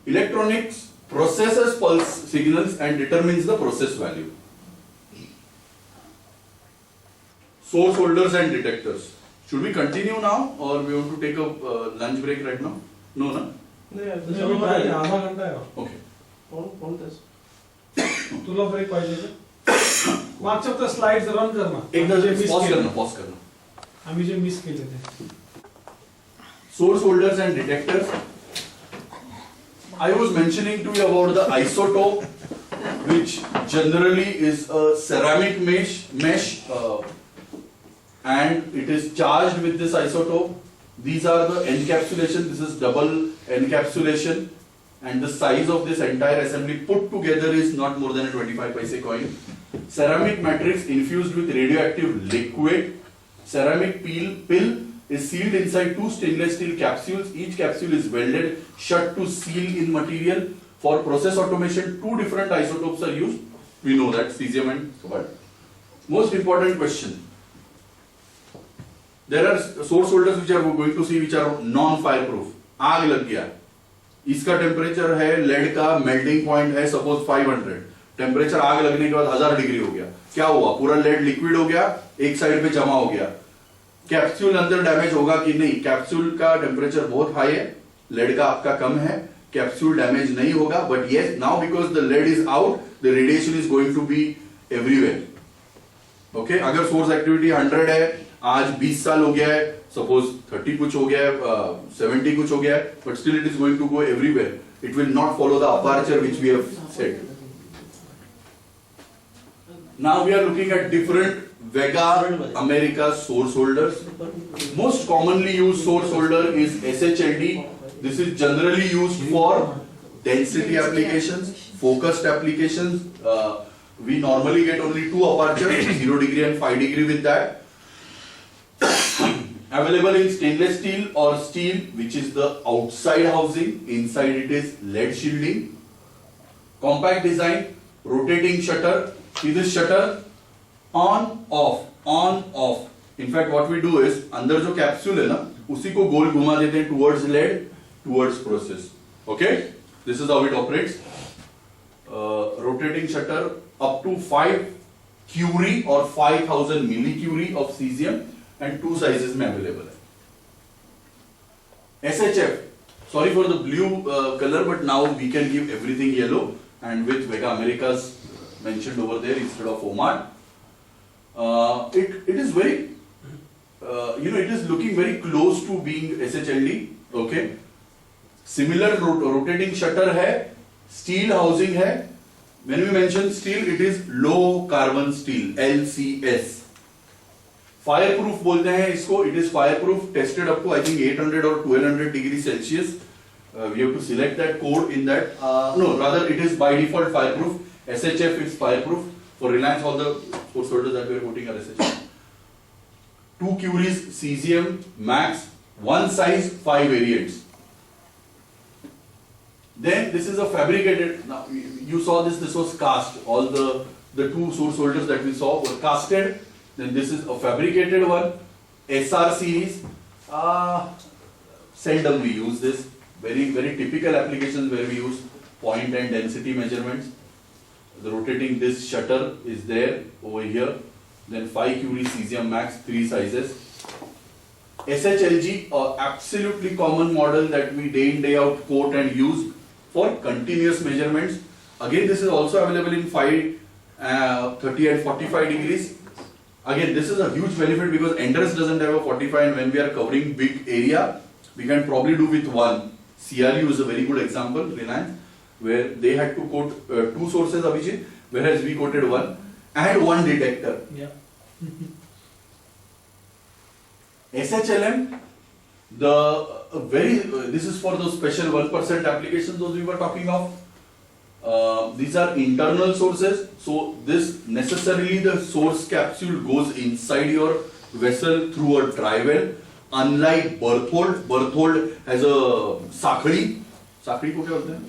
Electronics processes pulse signals and determines the process value. Source holders and detectors. Should we continue now or we want to take a lunch break right now? No, no? Okay. तुला break पाहिजे का? मागच्या त्या slides run कर ना. एकदा pause करना. आम्ही जे मिस केले ते. Source holders and detectors. I was mentioning to you about the isotope, which generally is a ceramic mesh, and it is charged with this isotope. These are the encapsulation. This is double encapsulation, and the size of this entire assembly put together is not more than a 25 paise coin. Ceramic matrix infused with radioactive liquid. Ceramic pill is sealed inside 2 stainless steel capsules. Each capsule is welded shut to seal in material. For process automation, 2 different isotopes are used. We know that, cesium and cobalt. Most important question. There are source holders which are going to see which are non-fireproof. आग लग गया. इसका temperature है, lead का melting point है suppose 500. Temperature आग लगने के बाद 1000 डिग्री हो गया. क्या हुआ? पूरा लेड लिक्विड हो गया, एक साइड पे जमा हो गया. कैप्सूल अंदर डैमेज होगा कि नहीं? कैप्सूल का टेम्परेचर बहुत हाई है, लेड का आपका कम है, कैप्सूल डैमेज नहीं होगा. But yes, now because the lead is out, the radiation is going to be everywhere. Okay, अगर सोर्स एक्टिविटी 100 है, आज 20 साल हो गया है, सपोज 30 कुछ हो गया है, 70 कुछ हो गया है, but still it is going to go everywhere. It will not follow the aperture which we have said. Now we are looking at different VEGA America source holders. Most commonly used source holder is SHLD. This is generally used for density applications, focused applications. We normally get only two apertures, 0 degree and 5 degree with that. Available in stainless steel or steel, which is the outside housing. Inside it is lead shielding. Compact design, rotating shutter. See this shutter? On, off, on, off. In fact, what we do is, अंदर जो capsule है ना, उसी को गोल घुमा देते हैं towards lead, towards process. Okay? This is how it operates. Rotating shutter up to 5 curie or 5000 millicurie of cesium and two sizes में available है. SHF. Sorry for the blue color, but now we can give everything yellow, and with VEGA Americas mentioned over there instead of Oman. It is very, it is looking very close to being SHLD. Okay. Similar rotating shutter है, steel housing है. When we mention steel, it is low carbon steel, LCS. Fireproof बोलते हैं इसको. It is fireproof, tested up to I think 800 or 1200 degrees Celsius. We have to select that code in that. No, rather it is by default fireproof. SHF is fireproof. For Reliance, all the force holders that we are putting are SHF. 2 curies cesium max, one size, 5 variants. Then this is a fabricated. Now you saw this. This was cast. All the two source holders that we saw were casted. Then this is a fabricated one. SR series. Seldom we use this. Very typical applications where we use point and density measurements. The rotating disc shutter is there over here. Then 5 curie cesium max, 3 sizes. SHLG, absolutely common model that we day in day out quote and use for continuous measurements. Again, this is also available in 5, 30 and 45 degrees. Again, this is a huge benefit because Endurance doesn't have a 45, and when we are covering big area, we can probably do with one. CRU is a very good example, Reliance, where they had to quote 2 sources, Abhijit, whereas we quoted 1 and 1 detector. Yeah. SHLM, this is for those special 1% applications those we were talking of. These are internal sources, so this necessarily the source capsule goes inside your vessel through a dry well. Unlike berthold has a साखड़ी को क्या बोलते हैं?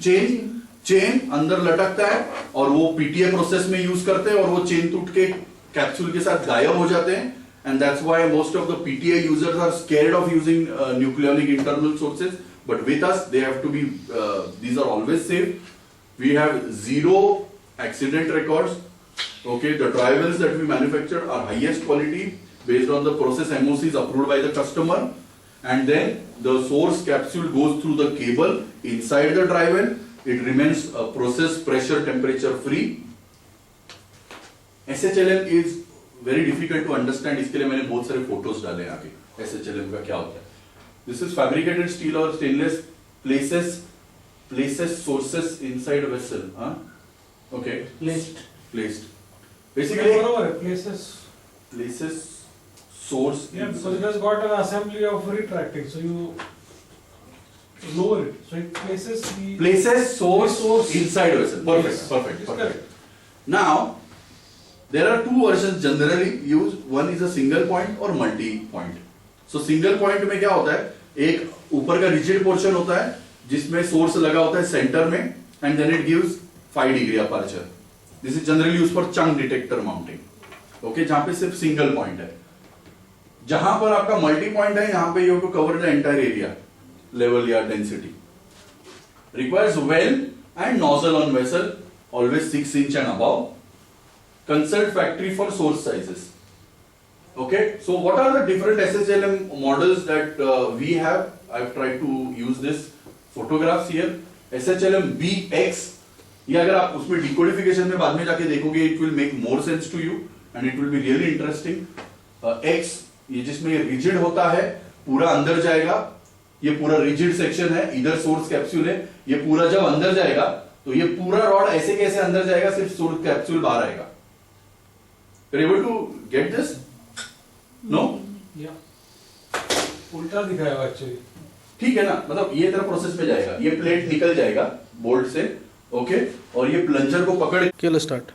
Chain अंदर लटकता है और वो PTA process में यूज करते हैं और वो चेन टूट के कैप्सूल के साथ गायब हो जाते हैं. And that's why most of the PTA users are scared of using nucleonic internal sources. But with us, they have to be, these are always safe. We have 0 accident records. Okay, the dry wells that we manufacture are highest quality based on the process MOCs approved by the customer. And then the source capsule goes through the cable inside the dry well. It remains process pressure temperature free. SHLM is very difficult to understand. इसके लिए मैंने बहुत सारे photos डाले हैं आगे. SHLM का क्या होता है? This is fabricated steel or stainless places sources inside a vessel. Okay. Placed. Basically. Places source. Yeah, because it has got an assembly of retracting, so you lower it. So it places source inside a vessel. Perfect. Now, there are 2 versions generally used. One is a single point or multi-point. So single point में क्या होता है? एक ऊपर का rigid portion होता है जिसमें source लगा होता है center में, and then it gives 5 degree aperture. This is generally used for chunk detector mounting. Okay, जहाँ पे सिर्फ single point है. जहाँ पर आपका multi point है, यहाँ पे you have to cover the entire area, level या density. Requires well and nozzle on vessel, always 6 inch and above. Consult factory for source sizes. Okay, so what are the different SHLM models that we have? I've tried to use this photographs here. SHLM BX. ये अगर आप उसमें decodification में बाद में जाके देखोगे, it will make more sense to you and it will be really interesting. X, ये जिसमें ये rigid होता है, पूरा अंदर जाएगा. ये पूरा rigid section है, इधर source capsule है. ये पूरा जब अंदर जाएगा, तो ये पूरा rod ऐसे कैसे अंदर जाएगा, सिर्फ source capsule बाहर आएगा. You're able to get this? No? Yeah. उल्टा दिखाएगा actually. ठीक है ना, मतलब ये तरह प्रोसेस में जाएगा, ये प्लेट निकल जाएगा, बोल्ट से, ओके, और ये प्लंजर को पकड़ के start.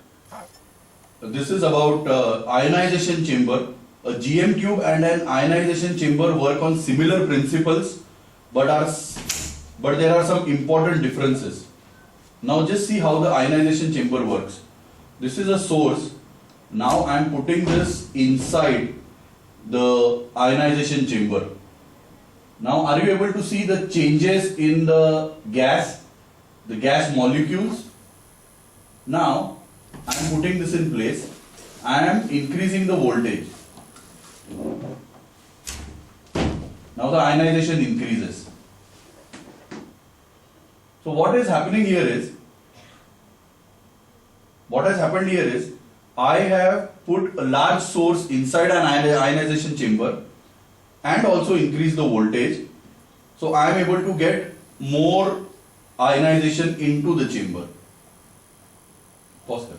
This is about ionization chamber. A GM tube and an ionization chamber work on similar principles, but there are some important differences. Now just see how the ionization chamber works. This is a source. Now I am putting this inside the ionization chamber. Now are you able to see the changes in the gas molecules? Now I am putting this in place. I am increasing the voltage. Now the ionization increases. So what has happened here is I have put a large source inside an ionization chamber and also increase the voltage. So I am able to get more ionization into the chamber. Pause there.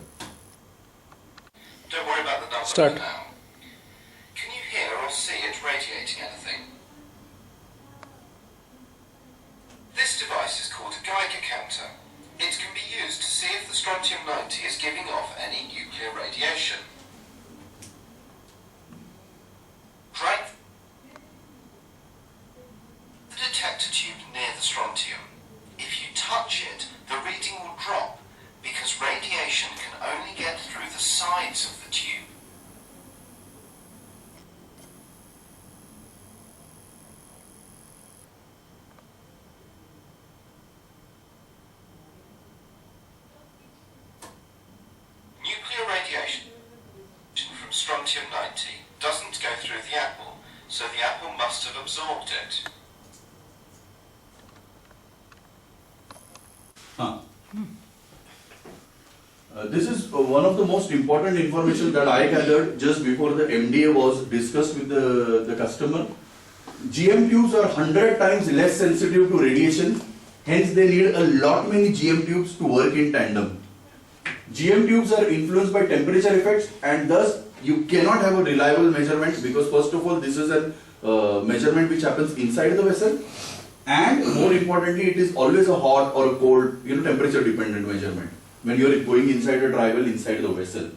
Don't worry about the number Start. now. Can you hear or see it radiating anything? This device is called a Geiger counter. It can be used to see if the strontium-90 is giving off any nuclear radiation. Right. The detector tube near the strontium. If you touch it, the reading will drop because radiation can only get through the sides of the tube. Nuclear radiation from strontium-90 doesn't go through the apple, so the apple must have absorbed it. This is one of the most important information that I gathered just before the MDA was discussed with the customer. GM tubes are 100 times less sensitive to radiation, hence they need a lot many GM tubes to work in tandem. GM tubes are influenced by temperature effects and thus you cannot have a reliable measurement because first of all this is a measurement which happens inside the vessel and more importantly it is always a hot or a cold temperature dependent measurement when you are going inside a dry well inside the vessel.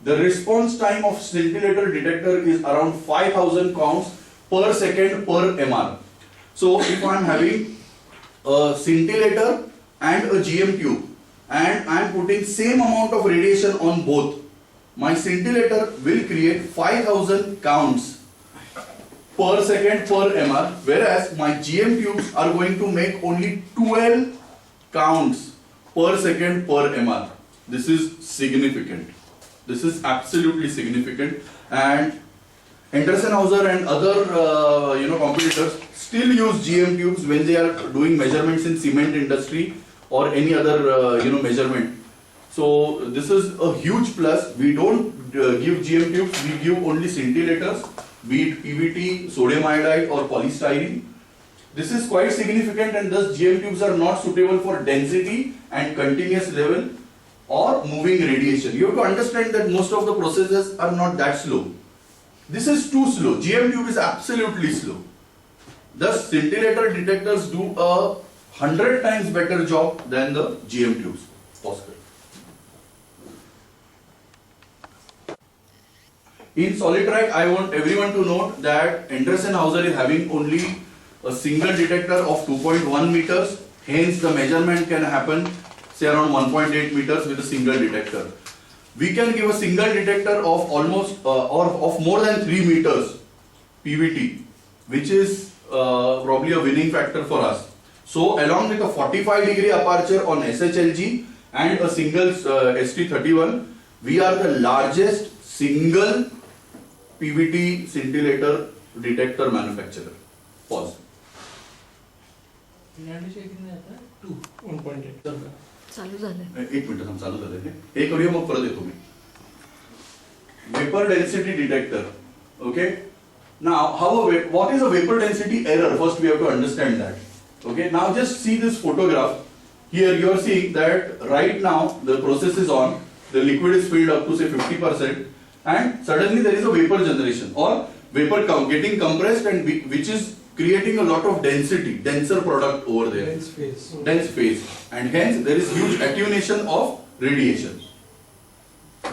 The response time of scintillator detector is around 5000 counts per second per MR. So if I am having a scintillator and a GM tube and I am putting same amount of radiation on both, my scintillator will create 5000 counts per second per MR, whereas my GM tubes are going to make only 12 counts per second per MR. This is significant. This is absolutely significant, and Anderson-Hauser and other competitors still use GM tubes when they are doing measurements in cement industry or any other measurement. So this is a huge plus. We don't give GM tubes, we give only scintillators, be it PVT, sodium iodide or polystyrene. This is quite significant and thus GM tubes are not suitable for density and continuous level or moving radiation. You have to understand that most of the processes are not that slow. This is too slow. GM tube is absolutely slow. Thus scintillator detectors do a 100 times better job than the GM tubes. Possible. In solid track, I want everyone to note that Anderson-Hauser is having only a single detector of 2.1 meters. Hence, the measurement can happen, say around 1.8 meters with a single detector. We can give a single detector of almost or of more than 3 meters PVT, which is probably a winning factor for us. So, along with a 45-degree aperture on SHLG and a single ST31, we are the largest single PVT scintillator detector manufacturer. Pause. चालू झालंय. एक minute थांब, चालू झालंय हे करूया मग परत येतो मी. Vapor density detector. Okay. Now, what is a vapor density error? First, we have to understand that. Okay. Now, just see this photograph. Here, you are seeing that right now the process is on. The liquid is filled up to say 50%, and suddenly there is a vapor generation or vapor getting compressed, and which is creating a lot of density, denser product over there. Dense phase. And hence there is huge attenuation of radiation.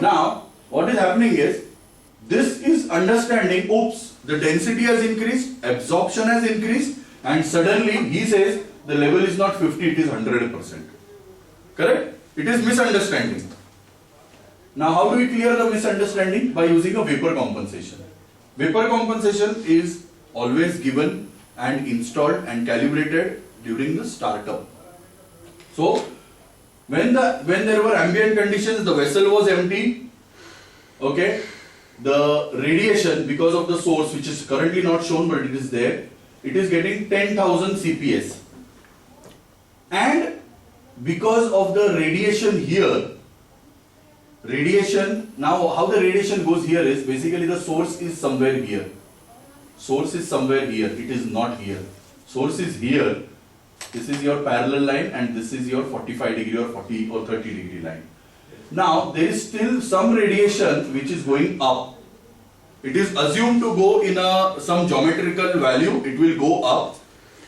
Now, what is happening is, this is understanding, oops, the density has increased, absorption has increased, and suddenly he says the level is not 50, it is 100%. Correct? It is misunderstanding. Now, how do we clear the misunderstanding? By using a vapor compensation. Vapor compensation is always given and installed and calibrated during the startup. So, when there were ambient conditions, the vessel was empty, okay, the radiation, because of the source which is currently not shown but it is there, it is getting 10,000 CPS. And because of the radiation here, now how the radiation goes here is, basically the source is somewhere here. Source is somewhere here, it is not here. Source is here, this is your parallel line and this is your 45 degree or 40 or 30 degree line. Now there is still some radiation which is going up. It is assumed to go in some geometrical value, it will go up,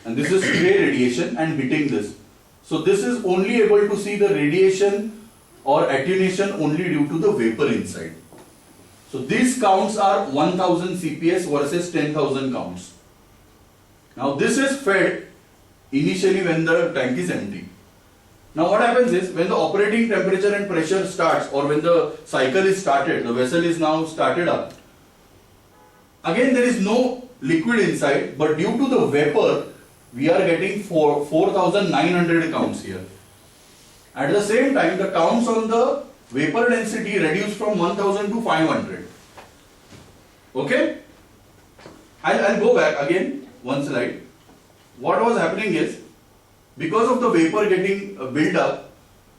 and this is gray radiation and hitting this. So this is only able to see the radiation or attenuation only due to the vapor inside. So these counts are 1000 CPS versus 10,000 counts. Now this is fed initially when the tank is empty. Now what happens is, when the operating temperature and pressure starts, or when the cycle is started, the vessel is now started up. Again there is no liquid inside, but due to the vapor, we are getting 4,900 counts here. At the same time, the counts on the vapor density reduced from 1000 to 500. Okay? I'll go back again, one slide. What was happening is, because of the vapor getting built up,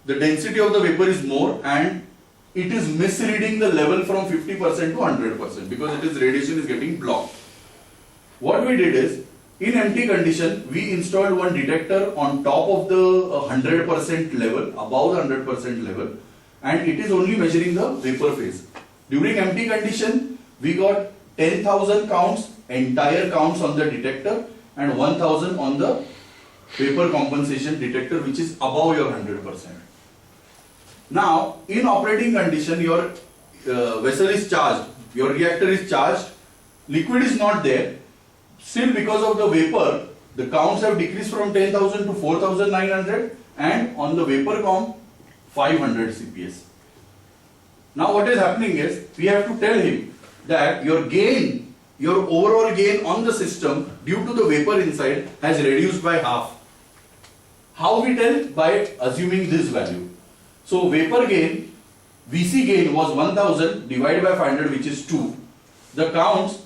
the density of the vapor is more and it is misreading the level from 50% to 100% because it is radiation is getting blocked. What we did is, in empty condition, we installed one detector on top of the 100% level, above the 100% level, and it is only measuring the vapor phase. During empty condition, we got 10,000 counts, entire counts on the detector, and 1,000 on the vapor compensation detector, which is above your 100%. Now, in operating condition, your vessel is charged, your reactor is charged, liquid is not there. Still, because of the vapor, the counts have decreased from 10,000 to 4,900, and on the vapor comp, 500 CPS. Now what is happening is, we have to tell him that your gain, your overall gain on the system due to the vapor inside has reduced by half. How we tell? By assuming this value. So vapor gain, VC gain was 1000 divided by 500, which is 2. The counts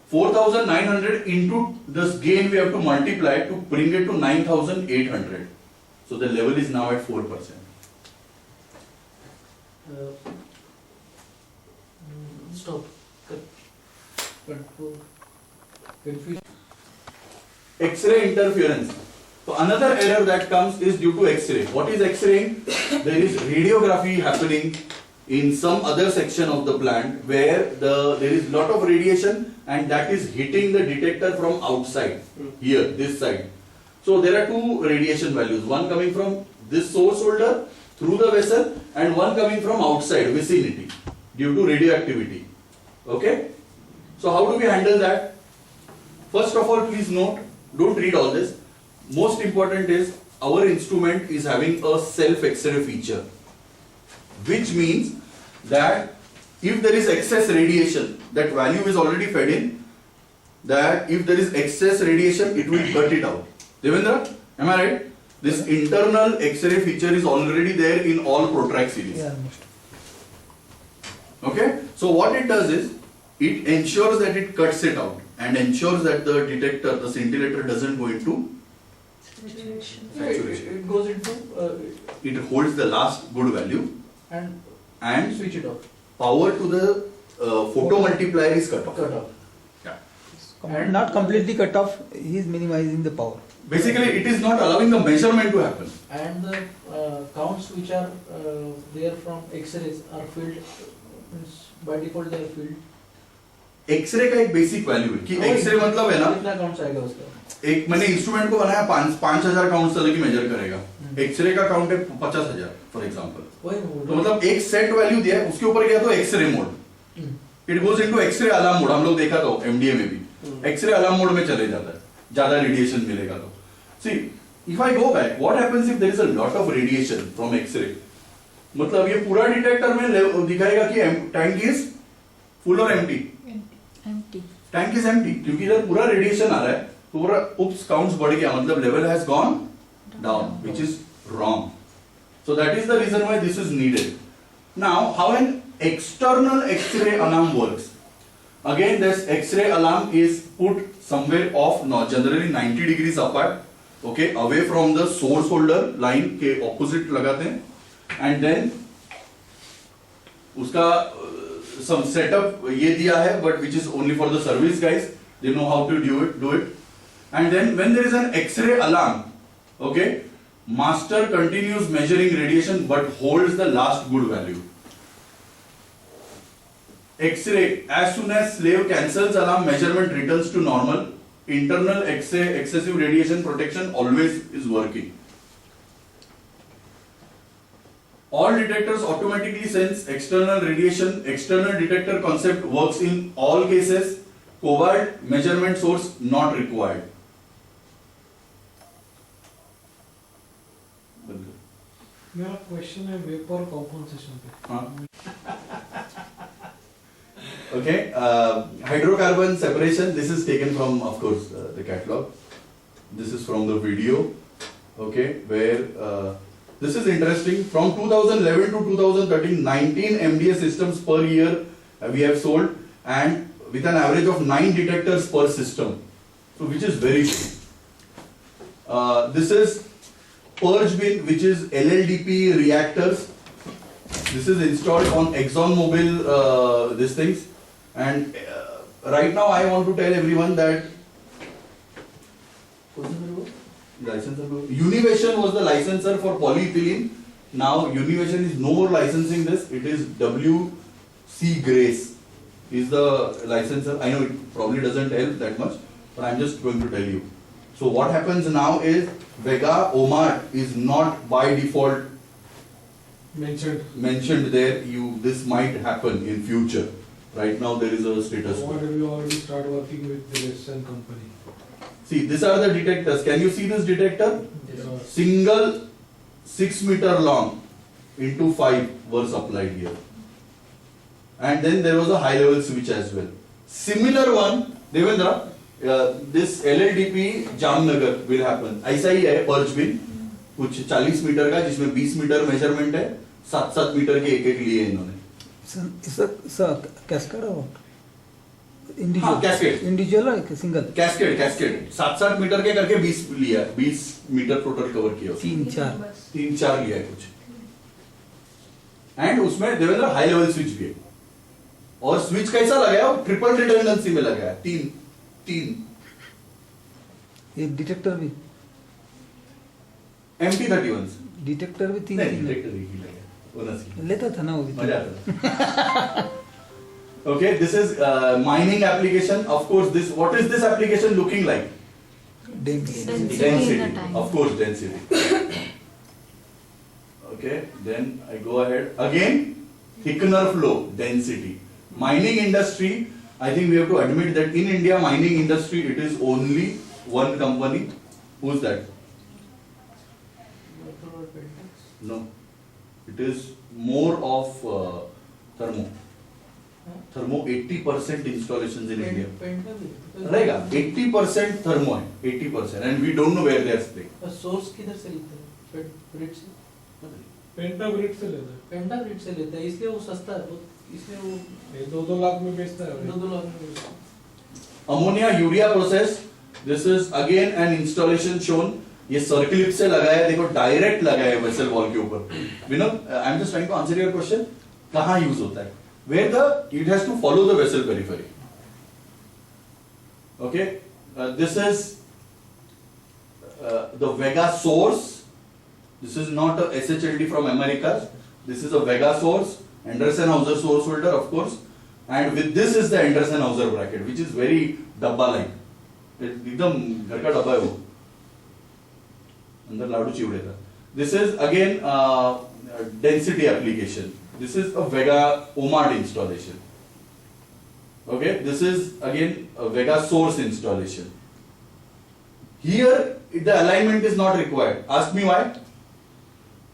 4,900 into this gain we have to multiply to bring it to 9,800. So the level is now at 4%. Stop. X-ray interference. So another error that comes is due to X-ray. What is X-raying? There is radiography happening in some other section of the plant where there is lot of radiation and that is hitting the detector from outside, here, this side. So there are two radiation values, one coming from this source holder through the vessel and one coming from outside, vicinity, due to radioactivity. Okay? So how do we handle that? First of all, please note, don't read all this. Most important is, our instrument is having a self X-ray feature, which means that if there is excess radiation, that value is already fed in, that if there is excess radiation, it will cut it out. Devendra, am I right? This internal X-ray feature is already there in all Protract series. Yeah. Okay? So what it does is, it ensures that it cuts it out and ensures that the detector, the scintillator doesn't go into saturation. It goes into It holds the last good value and switch it off. power to the photomultiplier is cut off. Yeah. And not completely cut off, he is minimizing the power. Basically, it is not allowing the measurement to happen. And the counts which are there from X-rays are filled, means by default they are filled. X-ray का एक basic value है कि X-ray मतलब है ना, कितना counts आएगा उसका? एक मैंने इंस्ट्रूमेंट को बनाया 5,000 काउंट तक की मेजर करेगा, एक्सरे का काउंट है 50,000 फॉर एग्जांपल, तो मतलब एक सेट वैल्यू दिया है, उसके ऊपर गया तो X ray mode, it goes into X ray alarm mode, हम लोग देखा तो एमडीए में भी एक्सरे अलार्म मोड में चले जाता है, ज्यादा रेडिएशन मिलेगा तो। See if I go back, what happens if there is a lot of radiation from X ray, मतलब ये पूरा डिटेक्टर में दिखाएगा कि टैंक इज फुल और एम्प्टी, टैंक इज एम्प्टी, क्योंकि इधर पूरा रेडिएशन आ रहा है, तो पूरा उप्स काउंट्स बढ़ गया, मतलब level has gone down, which is wrong. So that is the reason why this is needed. Now, how an external X-ray alarm works? Again, this X-ray alarm is put somewhere off, no, generally 90 degrees apart, okay, away from the source holder line के opposite लगाते हैं, and then उसका some setup ये दिया है, but which is only for the service guys, they know how to do it, and then when there is an X-ray alarm, okay, master continues measuring radiation but holds the last good value. X-ray, as soon as slave cancels alarm, measurement returns to normal. Internal X-ray excessive radiation protection always is working. All detectors automatically sense external radiation. External detector concept works in all cases. Covert measurement source not required. मेरा question है vapour compensation पे. Okay, hydrocarbon separation. This is taken from, of course, the catalog. This is from the video. Okay, where this is interesting. From 2011 to 2013, 19 MDA systems per year we have sold, and with an average of 9 detectors per system, so which is very good. This is purge bin, which is LLDP reactors. This is installed on ExxonMobil, these things, and right now I want to tell everyone that Univation was the licensor for polyethylene. Now Univation is no more licensing this. It is WC Grace is the licensor. I know it probably doesn't help that much, but I'm just going to tell you. So what happens now is VEGA OMAT is not by default mentioned there. This might happen in future. Right now there is a status quo. Why have you already start working with the Western company? See, these are the detectors. Can you see this detector? Yes. Single 6 meter long into 5 were supplied here. And then there was a high level switch as well. Similar one, Devendra, this LLDP Jamnagar will happen. ऐसा ही है perch बिन, कुछ 40 metre का, जिसमें 20 metre measurement है, 7-7 metre के एक लिए इन्होंने. कैस्केड हाँ, कैस्केड इंडिविजुअल है सिंगल कैस्केड 7-7 मीटर के करके 20 लिया, 20 मीटर टोटल कवर किया, 3-4 लिया है कुछ. एंड उसमें देवेंद्र हाई लेवल स्विच भी है, और स्विच कैसा लगाया, ट्रिपल रिडंडेंसी में लगाया, 3 ये डिटेक्टर भी MT31 डिटेक्टर भी 3 डिटेक्टर ही लगाया, बोनस लेता था ना वो भी. मजा आता. Okay, this is mining application. Of course, what is this application looking like? Density. Of course, density. Okay, then I go ahead. Again, thickener flow, density. Mining industry, I think we have to admit that in India, mining industry, it is only one company. Who's that? No. It is more of thermo. Thermo 80% installations in India. रहेगा 80% thermo है, 80%, and we don't know where they are spread. Source किधर से लेते हैं? Grid से? पेंटा grid से लेता है. पेंटा ग्रिड से लेता है, इसलिए वो सस्ता है, इसलिए वो 2-2 लाख में बेचता है. 2 लाख में बेचता है. Ammonia urea process. This is again an installation shown. ये सर्किलिप से लगाया, देखो डायरेक्ट लगाया वेसल वॉल के ऊपर. Vinod, I am just trying to answer your question. कहाँ यूज होता है? Where it has to follow the vessel periphery. Okay, this is the VEGA source. This is not a SHLD from America. This is a VEGA source, Anderson-Hauser source holder, of course, and with this is the Anderson-Hauser bracket, which is very dabba-like. एकदम घर का डब्बा है वो, अंदर लाडू चिवड़े था. This is again density application. This is a VEGA OMAD installation. Okay, this is again a VEGA source installation. Here the alignment is not required. Ask me why.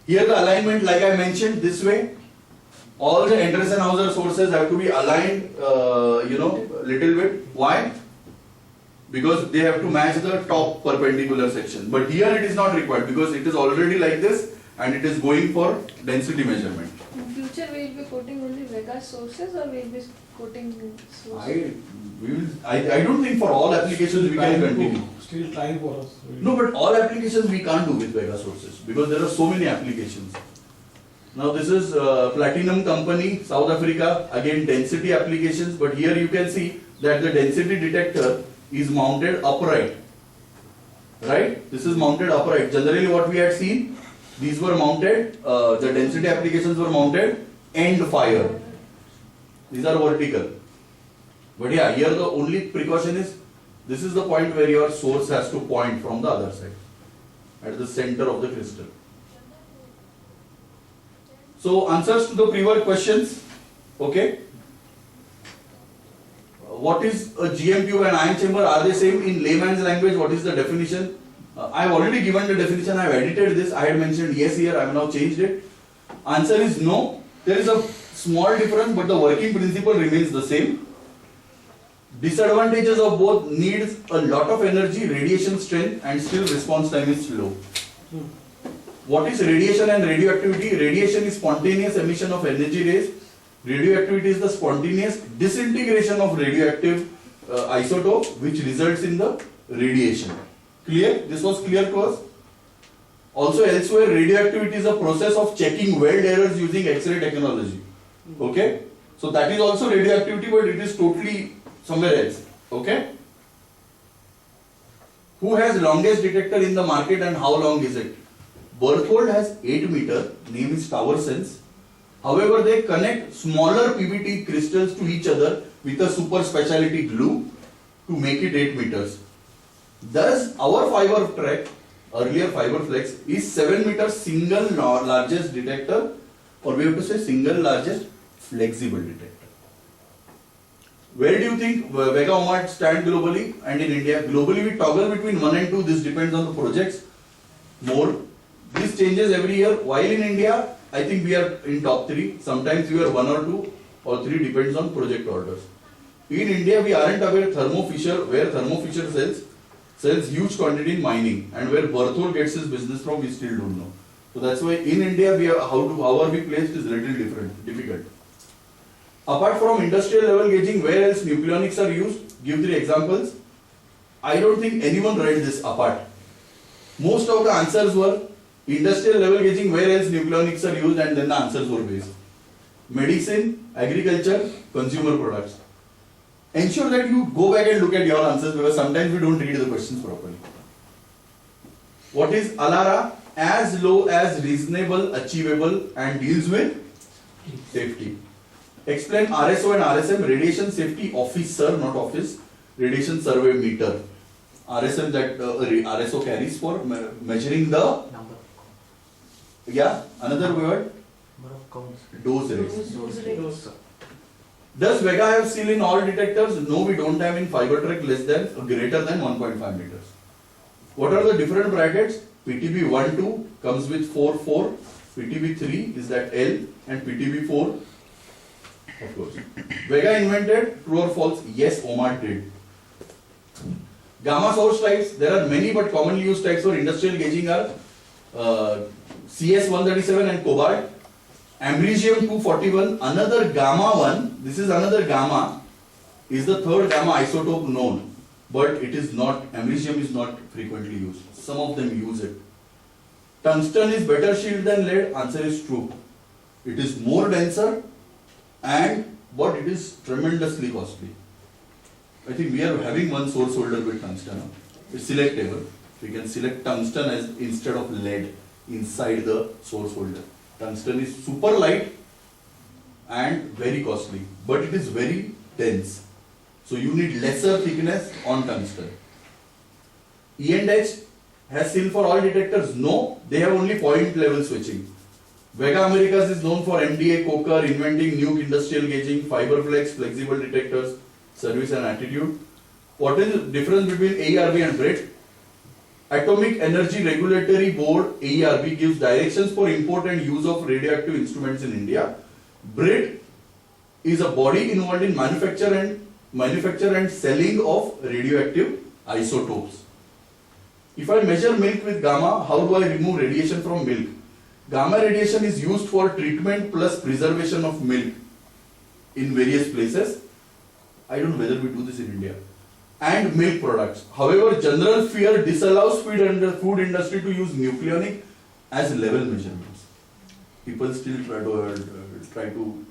Here the alignment, like I mentioned, this way. All the Anderson-Hauser sources have to be aligned, little bit. Why? Because they have to match the top perpendicular section. But here it is not required because it is already like this and it is going for density measurement. In future, we will be quoting only VEGA sources, or we will be quoting sources? I don't think for all applications we can continue. Still trying for us. No, but all applications we can't do with VEGA sources because there are so many applications. Now this is Platinum Company, South Africa, again density applications, but here you can see that the density detector is mounted upright. Right? This is mounted upright. Generally what we had seen, these were mounted, the density applications were mounted end fire. These are vertical. But yeah, here the only precaution is, this is the point where your source has to point from the other side, at the center of the crystal. So answers to the pre-work questions, okay. What is a GM tube and ion chamber? Are they same in layman's language? What is the definition? I have already given the definition, I have edited this, I had mentioned yes here, I have now changed it. Answer is no. There is a small difference but the working principle remains the same. Disadvantages of both: needs a lot of energy, radiation strength, and still response time is slow. What is radiation and radioactivity? Radiation is spontaneous emission of energy rays. Radioactivity is the spontaneous disintegration of radioactive isotope which results in the radiation. Clear? This was clear to us? Also elsewhere, radioactivity is a process of checking weld errors using X-ray technology. Okay? So that is also radioactivity, but it is totally somewhere else. Okay? Who has longest detector in the market and how long is it? Berthold has 8 meter, name is Tower Sense. However, they connect smaller PVT crystals to each other with a super specialty glue to make it 8 meters. Thus, our fiber track, earlier fiber flex, is 7 meter single largest detector, or we have to say single largest flexible detector. Where do you think VEGA OMAD stand globally and in India? Globally, we toggle between 1 and 2. This depends on the projects more. This changes every year. While in India, I think we are in top 3. Sometimes we are 1 or 2 or 3, depends on project orders. In India, we aren't aware Thermo Fisher, where Thermo Fisher sells huge quantity in mining, and where Berthold gets his business from, we still don't know. So that's why in India, how are we placed is little difficult. Apart from industrial level gauging, where else nucleonics are used? Give 3 examples. I don't think anyone read this apart. Most of the answers were industrial level gauging, where else nucleonics are used, and then the answers were based. Medicine, agriculture, consumer products. Ensure that you go back and look at your answers because sometimes we don't read the questions properly. What is ALARA? As low as reasonable, achievable, and deals with safety. Explain RSO and RSM, radiation safety officer, not office, radiation survey meter. RSM that RSO carries for measuring the Number. Yeah, another word. Number of counts. Dose rates. Those rates. Does VEGA have seal in all detectors? No, we don't have in fiber track less than or greater than 1.5 meters. What are the different brackets? PTB 1-2 comes with 4-4. PTB 3 is that L, and PTB 4, of course. VEGA invented, true or false? Yes, OMAD did. Gamma source types, there are many but commonly used types for industrial gauging are CS137 and cobalt. Americium 241, another gamma one, this is another gamma, is the third gamma isotope known, but it is not, americium is not frequently used. Some of them use it. Tungsten is better shield than lead, answer is true. It is more denser but it is tremendously costly. I think we are having one source holder with tungsten. It's selectable. We can select tungsten as instead of lead inside the source holder. Tungsten is super light and very costly, but it is very dense. So you need lesser thickness on tungsten. E&H has SIL for all detectors? No, they have only point level switching. VEGA Americas is known for MDA, Coker, inventing new industrial gauging, fiberflex, flexible detectors, service and attitude. What is the difference between AERB and BRIT? Atomic Energy Regulatory Board, AERB, gives directions for import and use of radioactive instruments in India. BRIT is a body involved in manufacture and selling of radioactive isotopes. If I measure milk with gamma, how do I remove radiation from milk? Gamma radiation is used for treatment plus preservation of milk in various places. I don't know whether we do this in India. And milk products. However, general fear disallows food industry to use nucleonic as level measurements. People still try to.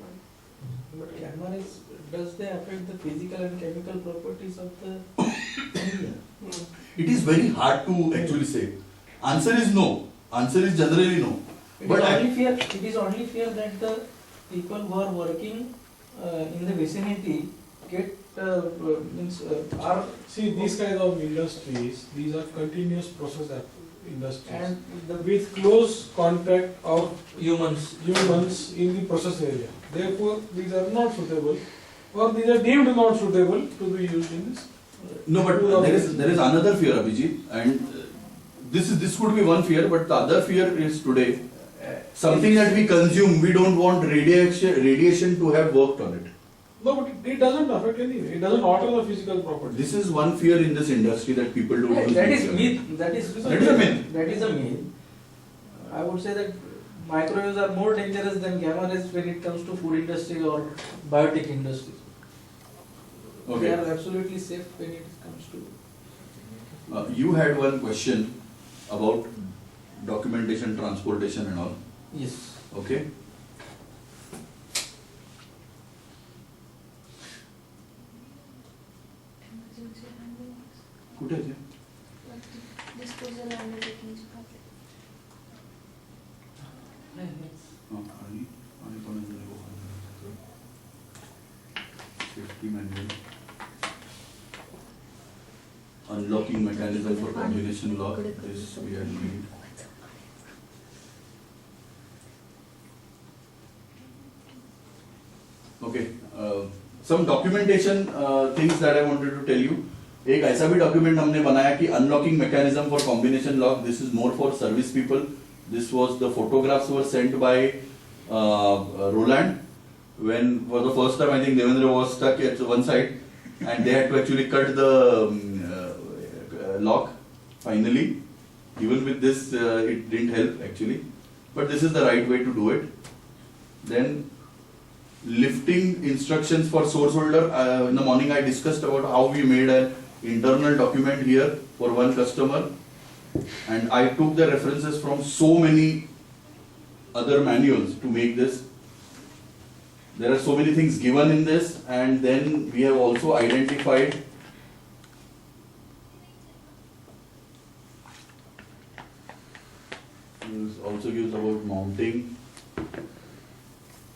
But gamma rays, does they affect the physical and chemical properties of the media? It is very hard to actually say. Answer is no. Answer is generally no. It is only fear that the people who are working in the vicinity get are. See, these kind of industries, these are continuous process industries. And with close contact of humans. in the process area. Therefore, these are not suitable, or these are deemed not suitable to be used in this. No, but there is another fear, Abhijit, and this could be one fear, but the other fear is today something that we consume. We don't want radiation to have worked on it. No, but it doesn't affect anything. It doesn't alter the physical properties. This is one fear in this industry that people don't use. That is myth. That is a myth. That is a myth. I would say that microwaves are more dangerous than gamma rays when it comes to food industry or biotech industry. Okay. They are absolutely safe when it comes to. You had one question about documentation, transportation and all. Yes. Okay. Emergency handlings. कुठे आहे ते? Disposal undertakings project. आणि कोणाचं safety manual, unlocking mechanism for combination lock. This we had made. Okay, some documentation things that I wanted to tell you. एक ऐसा भी document हमने बनाया कि unlocking mechanism for combination lock. This is more for service people. This was the photographs were sent by Roland when for the first time I think Devendra was stuck at one side and they had to actually cut the lock finally. Even with this it didn't help actually, but this is the right way to do it. Then lifting instructions for source holder. In the morning I discussed about how we made an internal document here for one customer, and I took the references from so many other manuals to make this. There are so many things given in this, and then we have also identified this also gives about mounting,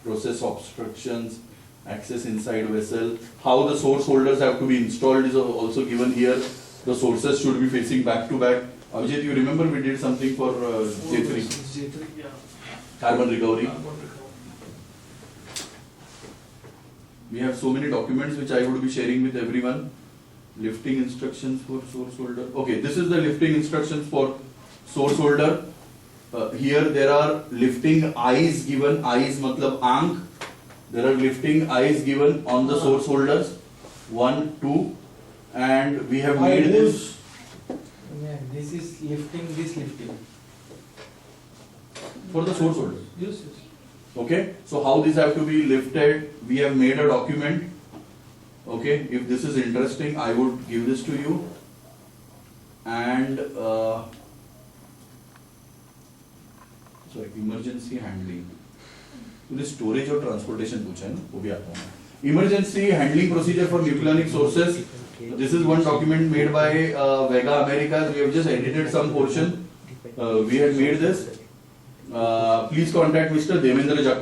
process obstructions, access inside vessel, how the source holders have to be installed is also given here. The sources should be facing back to back. Abhijit, you remember we did something for J3, carbon recovery. We have so many documents which I would be sharing with everyone. Lifting instructions for source holder. Okay, this is the lifting instructions for source holder. Here there are lifting eyes given. Eyes matlab aankh. There are lifting eyes given on the source holders. 1, 2, and we have made this. Yeah, this is lifting. This lifting. For the source holders. Yes. Okay, so how these have to be lifted, we have made a document. Okay, if this is interesting, I would give this to you. And sorry, emergency handling. तूने storage और transportation पूछा है ना, वो भी आता है. Emergency handling procedure for nucleonic sources. This is one document made by VEGA Americas. We have just edited some portion. We had made this. Please contact Mr. Devendra Jacob.